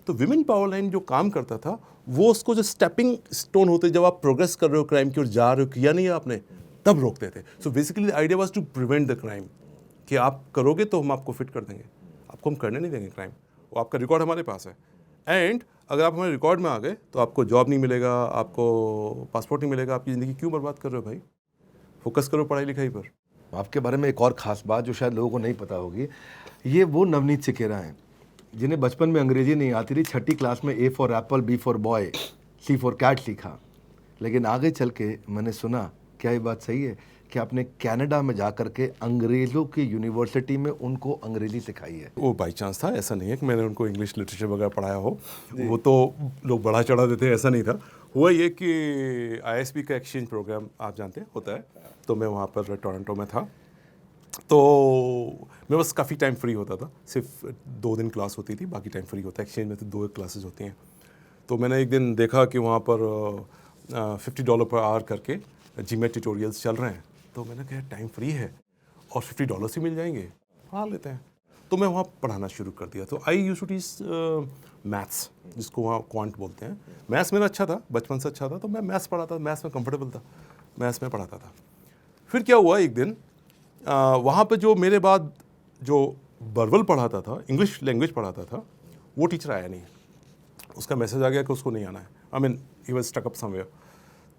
तो विमेन पावर लाइन जो काम करता था वो उसको जो स्टेपिंग स्टोन होते, जब आप प्रोग्रेस कर रहे हो क्राइम की ओर जा रहे हो, किया नहीं है आपने, तब रोकते थे। So basically the idea was to prevent the crime, कि आप करोगे तो हम आपको फिट कर देंगे, आपको हम करने नहीं देंगे क्राइम, वो आपका रिकॉर्ड हमारे पास है। एंड अगर आप हमारे रिकॉर्ड में आ गए तो आपको जॉब नहीं मिलेगा, आपको पासपोर्ट नहीं मिलेगा, आपकी ज़िंदगी क्यों बर्बाद कर रहे हो भाई, फोकस करो पढ़ाई लिखाई पर। आपके बारे में एक और ख़ास बात जो शायद लोगों को नहीं पता होगी, ये वो नवनीत सिकेरा हैं जिन्हें बचपन में अंग्रेजी नहीं आती थी, 6ठी क्लास में A for apple, B for boy, C for cat सीखा, लेकिन आगे चल के मैंने सुना, क्या ये बात सही है कि आपने कनाडा में जा कर के अंग्रेज़ों की यूनिवर्सिटी में उनको अंग्रेजी सिखाई है? वो बाई चांस था, ऐसा नहीं है कि मैंने उनको इंग्लिश लिटरेचर वगैरह पढ़ाया हो, वो तो लोग बढ़ा चढ़ा देते हैं, ऐसा नहीं था। हुआ ये कि ISB का एक्सचेंज प्रोग्राम आप जानते हैं होता है, तो मैं वहाँ पर टोरंटो में था, तो मेरे पास काफ़ी टाइम फ्री होता था, सिर्फ 2 दिन क्लास होती थी, बाकी टाइम फ्री होता है। एक्सचेंज में तो 2 क्लासेस होती हैं। तो मैंने एक दिन देखा कि वहाँ पर $50 पर आवर करके GMAT ट्यूटोरियल्स चल रहे हैं, तो मैंने कहा टाइम फ्री है और $50 ही मिल जाएंगे, पढ़ा लेते हैं। तो मैं वहाँ पढ़ाना शुरू कर दिया। तो I used to teach maths, जिसको वहाँ क्वांट बोलते हैं। मैथ्स मेरा अच्छा था, बचपन से अच्छा था, तो मैं मैथ्स पढ़ाता था, मैथ्स में कंफर्टेबल था, मैथ्स में पढ़ाता था। फिर क्या हुआ, एक दिन वहाँ पे जो मेरे बाद जो बर्वल पढ़ाता था, इंग्लिश लैंग्वेज पढ़ाता था, वो टीचर आया नहीं। उसका मैसेज आ गया कि उसको नहीं आना है, I mean he was stuck up somewhere.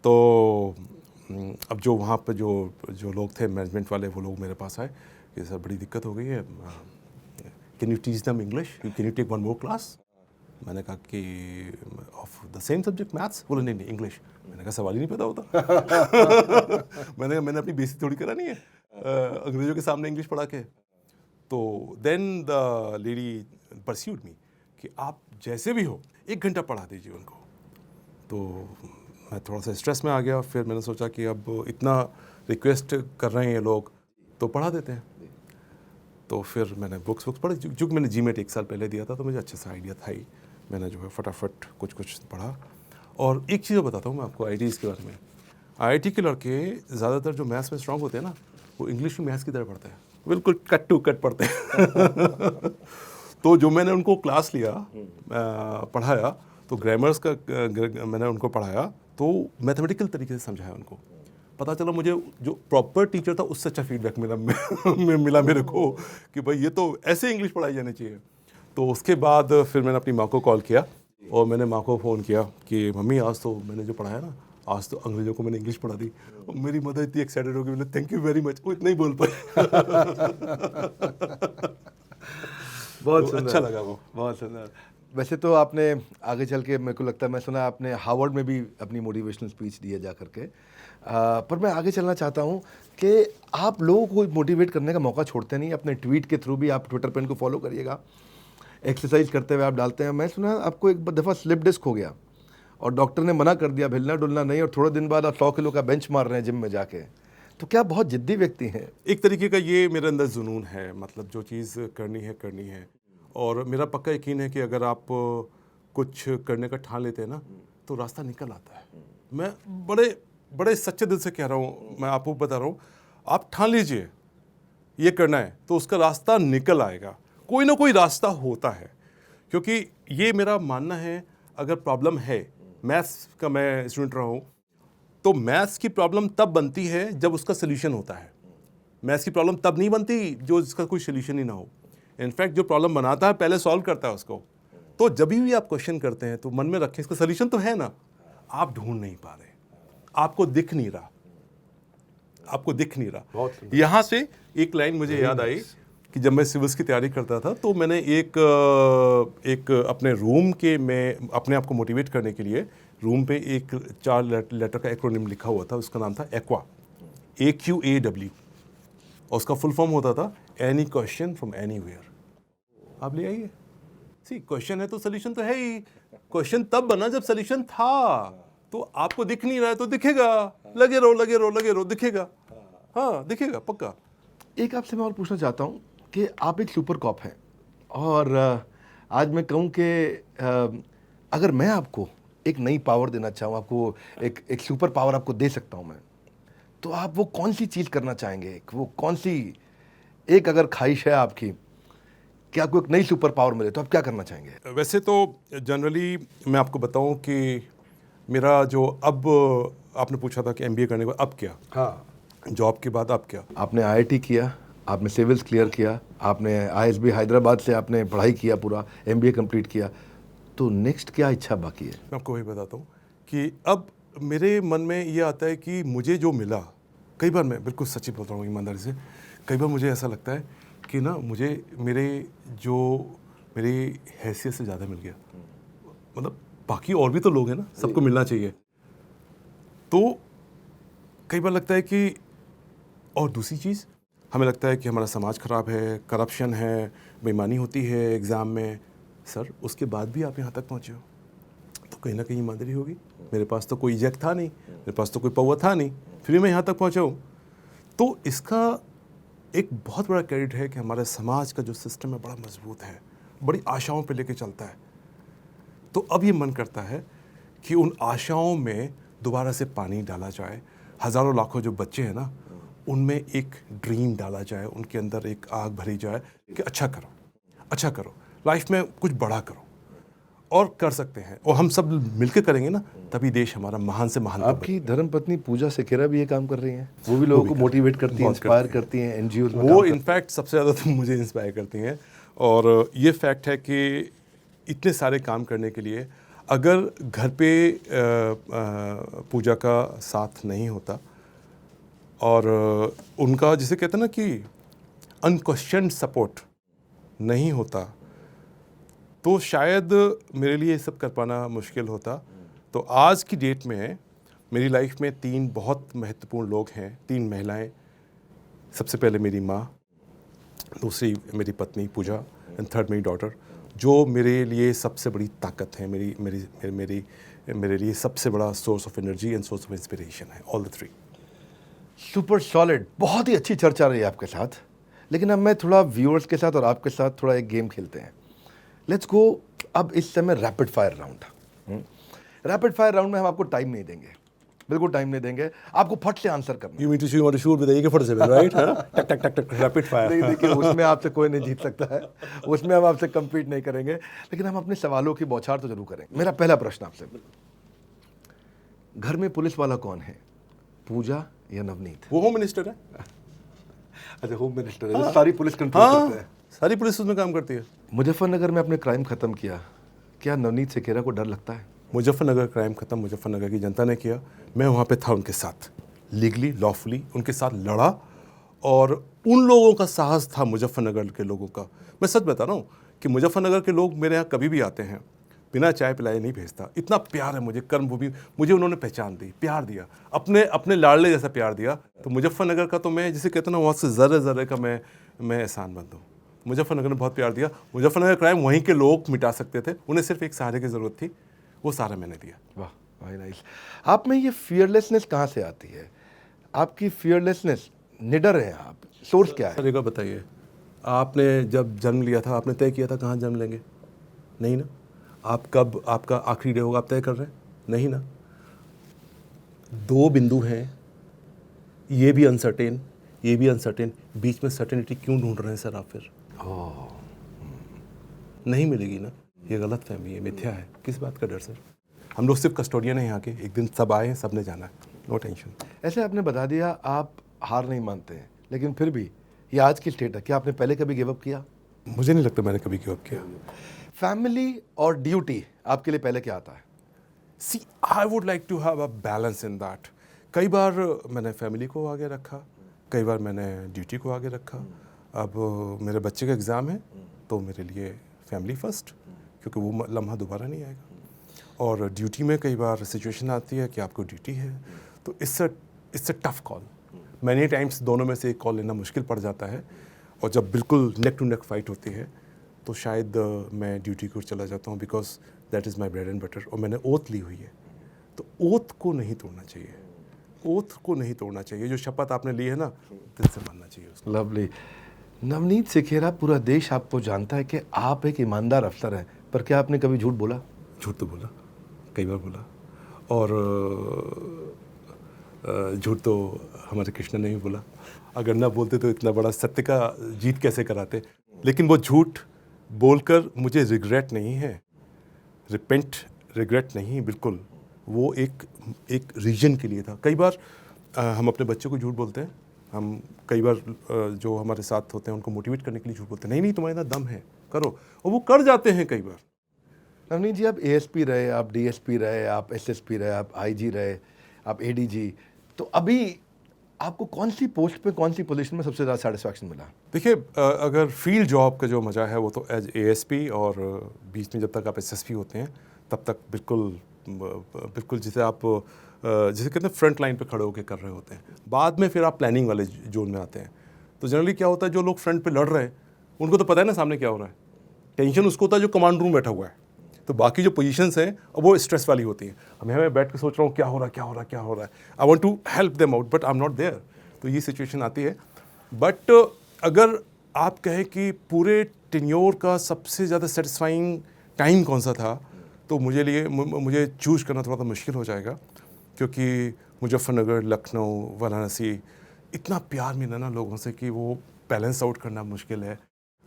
तो अब जो वहाँ पे जो लोग थे मैनेजमेंट वाले, वो लोग मेरे पास आए कि सर बड़ी दिक्कत हो गई है, can you teach them English, can you take 1 more class. मैंने कहा कि of the same subject maths. बोले नहीं इंग्लिश। मैंने कहा सवाल ही नहीं पता होता। मैंने अपनी बेइज्जती थोड़ी करानी है अंग्रेजों के सामने इंग्लिश पढ़ा के। तो देन द लेडी परस्यूड मी कि आप जैसे भी हो 1 घंटा पढ़ा दीजिए उनको। तो मैं थोड़ा सा स्ट्रेस में आ गया। फिर मैंने सोचा कि अब इतना रिक्वेस्ट कर रहे हैं ये लोग तो पढ़ा देते हैं। तो फिर मैंने बुक्स पढ़ी, क्योंकि मैंने जीमेट 1 साल पहले दिया था तो मुझे अच्छे से आइडिया था ही। मैंने जो है फटाफट कुछ पढ़ा। और एक चीज़ बताता हूँ मैं आपको IITs के बारे में। IIT के लड़के ज़्यादातर जो मैथ्स में स्ट्रांग होते हैं ना, वो इंग्लिश में मैथ्स की तरह पढ़ते हैं, बिल्कुल कट टू कट पढ़ते हैं। तो जो मैंने उनको क्लास लिया, पढ़ाया, तो ग्रामर्स का मैंने उनको पढ़ाया, तो मैथमेटिकल तरीके से समझाया उनको। पता चला मुझे जो प्रॉपर टीचर था उससे अच्छा फीडबैक मिला मेरे को कि भाई ये तो ऐसे इंग्लिश पढ़ाई जानी चाहिए। तो उसके बाद फिर मैंने अपनी माँ को कॉल किया और मैंने माँ को फ़ोन किया कि मम्मी आज तो मैंने जो पढ़ाया ना, आज तो अंग्रेजों को मैंने इंग्लिश पढ़ा दी। और मेरी मदर इतनी एक्साइटेड हो गई, मैंने थैंक यू वेरी मच, वो इतना ही बोल पाए। बहुत तो अच्छा लगा वो। बहुत सुंदर। वैसे तो आपने आगे चल के, मेरे को लगता है, मैं सुना आपने हार्वर्ड में भी अपनी मोटिवेशनल स्पीच दी है जा करके। पर मैं आगे चलना चाहता हूँ कि आप लोगों को मोटिवेट करने का मौका छोड़ते नहीं। अपने ट्वीट के थ्रू भी आप ट्विटर पर इनको फॉलो करिएगा, एक्सरसाइज करते हुए आप डालते हैं। मैं सुना आपको एक दफ़ा स्लिप डिस्क हो गया और डॉक्टर ने मना कर दिया, हिलना डुलना नहीं, और थोड़े दिन बाद आप 100 किलो का बेंच मार रहे हैं जिम में जाके। तो क्या बहुत जिद्दी व्यक्ति हैं? एक तरीके का ये मेरे अंदर जुनून है, मतलब जो चीज़ करनी है। और मेरा पक्का यकीन है कि अगर आप कुछ करने का ठान लेते हैं ना, तो रास्ता निकल आता है। मैं बड़े सच्चे दिल से कह रहा हूँ, मैं आपको बता रहा हूँ, आप ठान लीजिए ये करना है तो उसका रास्ता निकल आएगा, कोई ना कोई रास्ता होता है। क्योंकि ये मेरा मानना है, अगर प्रॉब्लम है, मैथ्स का मैं स्टूडेंट रहा हूँ, तो मैथ्स की प्रॉब्लम तब बनती है जब उसका सोल्यूशन होता है। मैथ्स की प्रॉब्लम तब नहीं बनती जो जिसका कोई सोल्यूशन ही ना हो। इनफैक्ट जो प्रॉब्लम बनाता है पहले सॉल्व करता है उसको। तो जब भी आप क्वेश्चन करते हैं तो मन में रखें इसका सोल्यूशन तो है ना, आप ढूंढ नहीं पा रहे, आपको दिख नहीं रहा। यहाँ से एक लाइन मुझे याद आई कि जब मैं सिविल्स की तैयारी करता था तो मैंने एक अपने रूम के में अपने आप को मोटिवेट करने के लिए रूम पे एक 4 लेटर का एक्रोनिम लिखा हुआ था, उसका नाम था एक्वा, AQAW, और उसका फुल फॉर्म होता था एनी क्वेश्चन फ्रॉम एनीवेयर। आप ले आइए, सी क्वेश्चन है तो सोल्यूशन तो है ही। क्वेश्चन तब बना जब सोल्यूशन था, तो आपको दिख नहीं रहा है तो दिखेगा, लगे रहो दिखेगा, हाँ दिखेगा पक्का। एक आपसे मैं और पूछना चाहता हूँ कि आप एक सुपर कॉप हैं, और आज मैं कहूँ कि अगर मैं आपको एक नई पावर देना चाहूँ, आपको एक सुपर पावर आपको दे सकता हूँ मैं, तो आप वो कौन सी चीज़ करना चाहेंगे? वो कौन सी एक अगर ख्वाहिश है आपकी कि आपको एक नई सुपर पावर मिले, तो आप क्या करना चाहेंगे? वैसे तो जनरली मैं आपको बताऊं कि मेरा जो, अब आपने पूछा था कि MBA करने के बाद अब क्या, हाँ, जॉब के बाद अब क्या। आपने IIT किया, आपने सिविल्स क्लियर किया, आपने ISB हैदराबाद से आपने पढ़ाई किया, पूरा MBA कंप्लीट किया, तो नेक्स्ट क्या इच्छा बाकी है? मैं आपको वही बताता हूँ कि अब मेरे मन में ये आता है कि मुझे जो मिला, कई बार मैं बिल्कुल सच्ची बोल रहा हूँ ईमानदारी से, कई बार मुझे ऐसा लगता है कि ना मुझे मेरी हैसियत से ज़्यादा मिल गया। मतलब बाकी और भी तो लोग हैं ना, सबको मिलना चाहिए। तो कई बार लगता है कि, और दूसरी चीज़, हमें लगता है कि हमारा समाज ख़राब है, करप्शन है, बेईमानी होती है एग्ज़ाम में। सर उसके बाद भी आप यहाँ तक पहुँचे हो तो कहीं ना कहीं ईमानदारी होगी। मेरे पास तो कोई जैक था नहीं, मेरे पास तो कोई पौवा था नहीं, फिर मैं यहाँ तक पहुँचा हूँ। तो इसका एक बहुत बड़ा क्रेडिट है कि हमारे समाज का जो सिस्टम है बड़ा मजबूत है, बड़ी आशाओं पे लेके चलता है। तो अब ये मन करता है कि उन आशाओं में दोबारा से पानी डाला जाए। हज़ारों लाखों जो बच्चे हैं ना, उनमें एक ड्रीम डाला जाए, उनके अंदर एक आग भरी जाए कि अच्छा करो, लाइफ में कुछ बड़ा करो, और कर सकते हैं, और हम सब मिलकर करेंगे ना, तभी देश हमारा महान से महान। आपकी धर्मपत्नी पूजा सेकेरा भी ये काम कर रही हैं, वो भी लोगों को मोटिवेट करती हैं, इंस्पायर करती हैं, NGOs में वो इनफैक्ट सबसे ज़्यादा तो मुझे इंस्पायर करती हैं। और ये फैक्ट है कि इतने सारे काम करने के लिए अगर घर पे पूजा का साथ नहीं होता, और उनका जिसे कहते हैं ना कि अनक्वेश्चन्ड सपोर्ट नहीं होता, तो शायद मेरे लिए ये सब कर पाना मुश्किल होता। तो आज की डेट में मेरी लाइफ में 3 बहुत महत्वपूर्ण लोग हैं, 3 महिलाएं। सबसे पहले मेरी माँ, दूसरी मेरी पत्नी पूजा, एंड थर्ड मेरी डॉटर, जो मेरे लिए सबसे बड़ी ताकत है, मेरे लिए सबसे बड़ा source of energy and source of inspiration है, ऑल द 3। सुपर सॉलिड, बहुत ही अच्छी चर्चा रही आपके साथ। लेकिन अब मैं थोड़ा व्यूअर्स के साथ और आपके साथ थोड़ा एक गेम खेलते हैं। Let's go. अब इस समय rapid fire round. Rapid fire round में हम आपको टाइम नहीं देंगे, बिल्कुल टाइम नहीं देंगे, आपको फट से आंसर करना है। You mean to say you want to shoot with the AK-47, right? हाँ? टक टक टक टक rapid fire. नहीं देखिए, उसमें आपसे कोई नहीं जीत सकता है, उसमें हम आपसे कम्पीट नहीं करेंगे, लेकिन हम अपने सवालों की बौछार तो जरूर करेंगे। मेरा पहला प्रश्न आपसे, घर में पुलिस वाला कौन है, पूजा या नवनीत? वो होम मिनिस्टर है। अच्छा, होम मिनिस्टर है, जो सारी पुलिस कंट्रोल करते हैं। सारी पुलिस उसमें काम करती है। मुजफ्फरनगर में अपने क्राइम खत्म किया, क्या नवनीत सेकेरा को डर लगता है? मुजफ्फरनगर क्राइम खत्म मुजफ्फरनगर की जनता ने किया, मैं वहाँ पे था उनके साथ, लीगली लॉफुली उनके साथ लड़ा, और उन लोगों का साहस था मुजफ्फरनगर के लोगों का। मैं सच बता रहा हूँ कि मुजफ्फरनगर के लोग मेरे यहाँ कभी भी आते हैं, बिना चाय पिलाए नहीं भेजता। इतना प्यार है मुझे, कर्मभूमि मुझे उन्होंने पहचान दी, प्यार दिया, अपने अपने लाडले जैसा प्यार दिया। तो मुजफ्फरनगर का तो मैं जिसे कहता हूँ ना, वहाँ से ज़र्रे ज़र्रे का मैं एहसानमंद हूँ। मुजफ्फरनगर ने बहुत प्यार दिया। मुजफ्फरनगर क्राइम वहीं के लोग मिटा सकते थे, उन्हें सिर्फ एक सहारे की ज़रूरत थी, वो सहारा मैंने दिया। वाह, वेरी नाइस। आप में ये फियरलेसनेस कहाँ से आती है? आपकी फियरलेसनेस, निडर है आप, सोर्स क्या है? सर एक बात बताइए, आपने जब जन्म लिया था आपने तय किया था कहाँ जन्म लेंगे? नहीं ना। आप कब आपका आखिरी डे होगा आप तय कर रहे हैं? नहीं ना। दो बिंदु हैं, ये भी अनसर्टेन, ये भी अनसर्टेन, बीच में सर्टेनिटी क्यों ढूंढ रहे हैं सर आप फिर? नहीं मिलेगी ना। ये गलत फहमी है, मिथ्या है। किस बात का डर सर? हम लोग सिर्फ कस्टोडियन हैं यहाँ के, एक दिन सब आए हैं, सब ने जाना है, नो टेंशन। ऐसे आपने बता दिया आप हार नहीं मानते हैं, लेकिन फिर भी ये आज की स्टेट है, क्या आपने पहले कभी गिव अप किया? मुझे नहीं लगता मैंने कभी गिव अप किया। फैमिली और ड्यूटी आपके लिए पहले क्या आता है? See I would like to have a balance in that. कई बार मैंने फैमिली को आगे रखा, कई बार मैंने ड्यूटी को आगे रखा। अब मेरे बच्चे का एग्ज़ाम है तो मेरे लिए फैमिली फर्स्ट, क्योंकि वो लम्हा दोबारा नहीं आएगा। और ड्यूटी में कई बार सिचुएशन आती है कि आपको ड्यूटी है, तो it's a tough call. Many times दोनों में से एक कॉल लेना मुश्किल पड़ जाता है, और जब बिल्कुल नेक टू नेक फाइट होती है तो शायद मैं ड्यूटी को चला जाता हूँ, because that is my bread and butter. और मैंने ओथ ली हुई है, तो ओथ को नहीं तोड़ना चाहिए, ओथ को नहीं तोड़ना चाहिए। जो शपथ आपने ली है ना, दिल से मानना चाहिए उसको। लवली। नवनीत सेखेरा, पूरा देश आपको जानता है कि आप एक ईमानदार अफसर हैं, पर क्या आपने कभी झूठ बोला? झूठ तो बोला, कई बार बोला, और झूठ तो हमारे कृष्ण ने भी बोला। अगर ना बोलते तो इतना बड़ा सत्य का जीत कैसे कराते। लेकिन वो झूठ बोलकर मुझे रिग्रेट नहीं है, रिग्रेट नहीं, बिल्कुल। वो एक रीजन के लिए था। कई बार हम अपने बच्चों को झूठ बोलते हैं, हम कई बार जो हमारे साथ होते हैं उनको मोटिवेट करने के लिए झूठ बोलते हैं, नहीं तुम्हारे अंदर दम है, करो, और वो कर जाते हैं कई बार। नवनीत जी, आप एएसपी रहे, आप डीएसपी रहे, आप एसएसपी रहे, आप आईजी रहे, आप एडीजी, तो अभी आपको कौन सी पोस्ट पे, कौन सी पोजीशन में सबसे ज़्यादा सेटिस्फैक्शन मिला? देखिए, अगर फील्ड जॉब का जो मज़ा है वो तो एज एएसपी, और बीच में जब तक आप एसएसपी होते हैं तब तक बिल्कुल जिसे कहते हैं फ्रंट लाइन पे खड़े होकर कर रहे होते हैं। बाद में फिर आप प्लानिंग वाले जोन में आते हैं। तो जनरली क्या होता है, जो लोग फ्रंट पे लड़ रहे हैं उनको तो पता है ना सामने क्या हो रहा है, टेंशन उसको होता है जो कमांड रूम बैठा हुआ है। तो बाकी जो पोजीशंस हैं वो स्ट्रेस वाली होती हैं। अब मैं बैठ के सोच रहा हूँ क्या हो रहा है, I want to help them out but I am not there. तो ये सिचुएशन आती है। बट अगर आप कहें कि पूरे टेन्योर का सबसे ज़्यादा सेटिस्फाइंग टाइम कौन सा था, तो मुझे चूज़ करना थोड़ा सा मुश्किल हो जाएगा, क्योंकि मुजफ्फरनगर, लखनऊ, वाराणसी, इतना प्यार मिला ना लोगों से कि वो बैलेंस आउट करना मुश्किल है।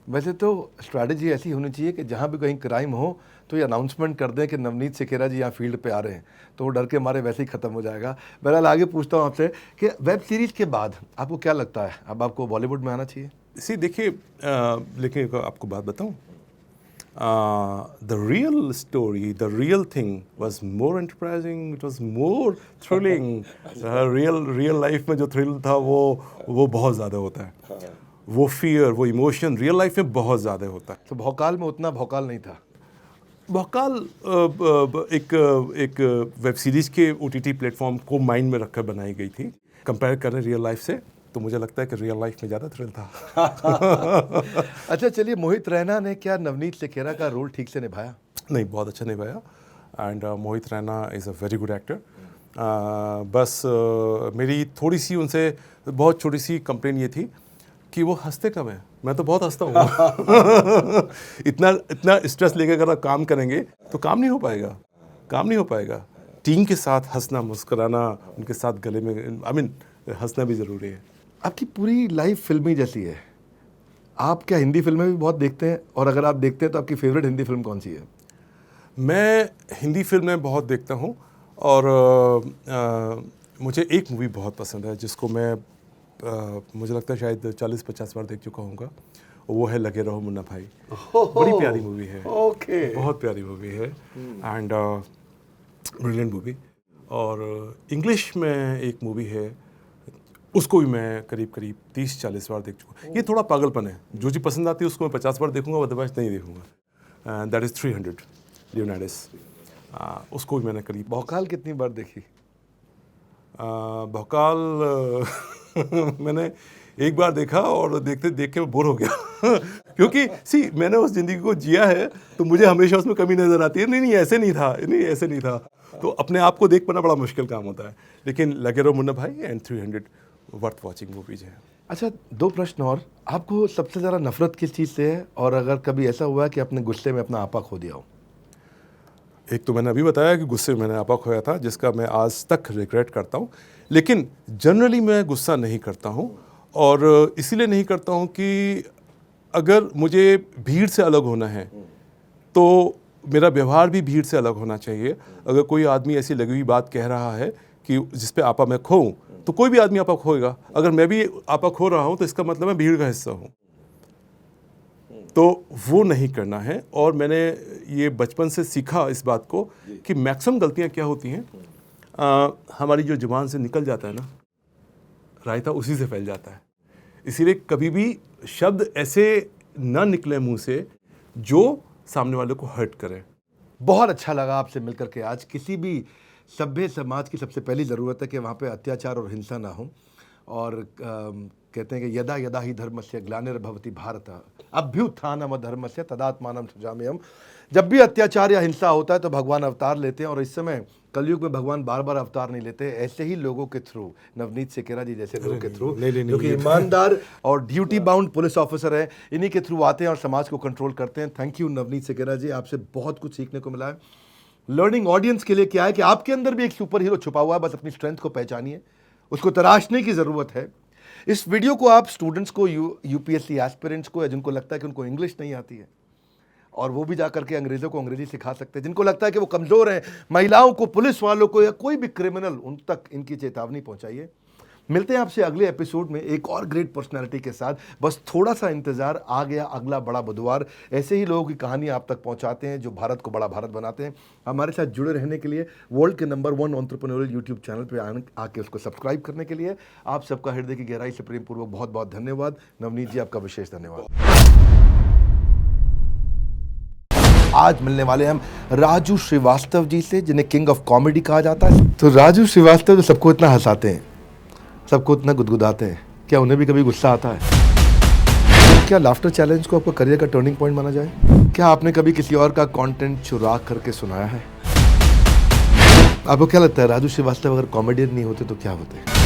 वैसे तो स्ट्रैटेजी ऐसी होनी चाहिए कि जहाँ भी कहीं क्राइम हो तो ये अनाउंसमेंट कर दें कि नवनीत सेखेरा जी यहाँ फील्ड पे आ रहे हैं, तो वो डर के मारे वैसे ही ख़त्म हो जाएगा। बहरहाल आगे पूछता हूँ आपसे कि वेब सीरीज़ के बाद आपको क्या लगता है, अब आपको बॉलीवुड में आना चाहिए? इसी देखिए, लेकिन आपको बात बताऊँ, the real story, the real thing was more enterprising, it was more thrilling. real life में जो थ्रिल था वो बहुत ज़्यादा होता है। वो फियर, वो इमोशन रियल लाइफ में बहुत ज़्यादा होता है। तो भौकाल में उतना भौकाल नहीं था? भौकाल एक वेब सीरीज़ के OTT प्लेटफॉर्म को माइंड में रखकर बनाई गई थी। कंपेयर करें रियल लाइफ से तो मुझे लगता है कि रियल लाइफ में ज़्यादा थ्रिल था। अच्छा चलिए, मोहित रैना ने क्या नवनीत सेखेरा का रोल ठीक से निभाया? नहीं, बहुत अच्छा निभाया। And Mohit Raina is a very good actor. बस मेरी थोड़ी सी उनसे बहुत छोटी सी कंप्लेन ये थी कि वो हंसते कम है। मैं तो बहुत हंसता हूँ। इतना स्ट्रेस लेकर अगर आप काम करेंगे तो काम नहीं हो पाएगा। टीम के साथ हंसना, मुस्कुराना, उनके साथ गले में हंसना भी ज़रूरी है। आपकी पूरी लाइफ फिल्मी जैसी है। आप क्या हिंदी फिल्में भी बहुत देखते हैं, और अगर आप देखते हैं तो आपकी फेवरेट हिंदी फिल्म कौन सी है? मैं हिंदी फिल्में बहुत देखता हूँ, और मुझे एक मूवी बहुत पसंद है जिसको मैं मुझे लगता है शायद 40-50 बार देख चुका हूँगा। वो है लगे रहो मुन्ना भाई। बड़ी प्यारी मूवी है। ओके। बहुत प्यारी मूवी है एंड ब्रिलियंट मूवी। और इंग्लिश में एक मूवी है, उसको भी मैं करीब 30-40 बार देख चुका हूँ। ये थोड़ा पागलपन है, जो चीज़ पसंद आती है उसको मैं 50 बार देखूंगा, अदरवाइज नहीं देखूंगा। That is 300 लियोनार्डिस। उसको भी मैंने करीब। भौकाल कितनी बार देखी? भौकाल मैंने एक बार देखा, और देख के मैं बोर हो गया। क्योंकि मैंने उस ज़िंदगी को जिया है, तो मुझे हमेशा उसमें कमी नज़र आती है। नहीं ऐसे नहीं था। तो अपने आप को देख पाना बड़ा मुश्किल काम होता है। लेकिन लगे रहो मुन्ना भाई एंड 300 वर्थ वॉचिंग मूवीज है। अच्छा, 2 प्रश्न और। आपको सबसे ज़्यादा नफरत किस चीज़ से है, और अगर कभी ऐसा हुआ है कि आपने गुस्से में अपना आपा खो दिया हो? एक तो मैंने अभी बताया कि गुस्से में मैंने आपा खोया था, जिसका मैं आज तक रिग्रेट करता हूँ। लेकिन जनरली मैं गुस्सा नहीं करता हूँ, और इसीलिए नहीं करता हूँ कि अगर मुझे भीड़ से अलग होना है तो मेरा व्यवहार भी भीड़ से अलग होना चाहिए। अगर कोई आदमी ऐसी लगी हुई बात कह रहा है कि जिस पे आपा मैं खोऊं, तो कोई भी आदमी आपा खोएगा। अगर मैं भी आपा खो रहा हूं तो इसका मतलब मैं भीड़ का हिस्सा हूं, तो वो नहीं करना है। और मैंने ये बचपन से सीखा इस बात को कि मैक्सिमम गलतियां क्या होती हैं, हमारी जो जुबान से निकल जाता है ना, रायता उसी से फैल जाता है। इसीलिए कभी भी शब्द ऐसे ना निकले मुंह से जो सामने वाले को हर्ट करे। बहुत अच्छा लगा आपसे मिलकर के आज। किसी भी सभ्य समाज की सबसे पहली ज़रूरत है कि वहाँ पे अत्याचार और हिंसा ना हो। और कहते हैं कि यदा यदा ही धर्मस्य ग्लानिर्भवति भारत अभ्युत्थानम धर्मस्य तदात्मानं सृजाम्यहम्। जब भी अत्याचार या हिंसा होता है तो भगवान अवतार लेते हैं, और इस समय कलयुग में भगवान बार बार अवतार नहीं लेते। ऐसे ही लोगों के थ्रू, नवनीत सेकेरा जी जैसे लोगों के थ्रू, जो कि ईमानदार और ड्यूटी बाउंड पुलिस ऑफिसर है, इन्हीं के थ्रू आते हैं और समाज को कंट्रोल करते हैं। थैंक यू नवनीत सेकेरा जी, आपसे बहुत कुछ सीखने को मिला है। लर्निंग ऑडियंस के लिए क्या है कि आपके अंदर भी एक सुपर हीरो छुपा हुआ है, बस अपनी स्ट्रेंथ को पहचानिए, उसको तराशने की ज़रूरत है। इस वीडियो को आप स्टूडेंट्स को, यूपीएससी एस्पिरेंट्स को, या जिनको लगता है कि उनको इंग्लिश नहीं आती है और वो भी जाकर के अंग्रेज़ों को अंग्रेजी सिखा सकते हैं, जिनको लगता है कि वो कमज़ोर हैं, महिलाओं को, पुलिस वालों को, या कोई भी क्रिमिनल, उन तक इनकी चेतावनी पहुंचाइए। मिलते हैं आपसे अगले एपिसोड में एक और ग्रेट पर्सनालिटी के साथ। बस थोड़ा सा इंतजार, आ गया अगला बड़ा बुधवार। ऐसे ही लोगों की कहानी आप तक पहुंचाते हैं जो भारत को बड़ा भारत बनाते हैं। हमारे साथ जुड़े रहने के लिए, वर्ल्ड के नंबर 1 एंटरप्रेन्योरियल यूट्यूब चैनल पे आके उसको सब्सक्राइब करने के लिए आप सबका हृदय की गहराई से प्रेम पूर्वक बहुत बहुत धन्यवाद। नवनीत जी, आपका विशेष धन्यवाद। आज मिलने वाले हम राजू श्रीवास्तव जी से, जिन्हें किंग ऑफ कॉमेडी कहा जाता है। तो राजू श्रीवास्तव जो सबको इतना हंसाते हैं, सबको इतना गुदगुदाते हैं, क्या उन्हें भी कभी गुस्सा आता है? क्या लाफ्टर चैलेंज को आपका करियर का टर्निंग पॉइंट माना जाए? क्या आपने कभी किसी और का कंटेंट चुरा करके सुनाया है? आपको क्या लगता है राजू श्रीवास्तव अगर कॉमेडियन नहीं होते तो क्या होते?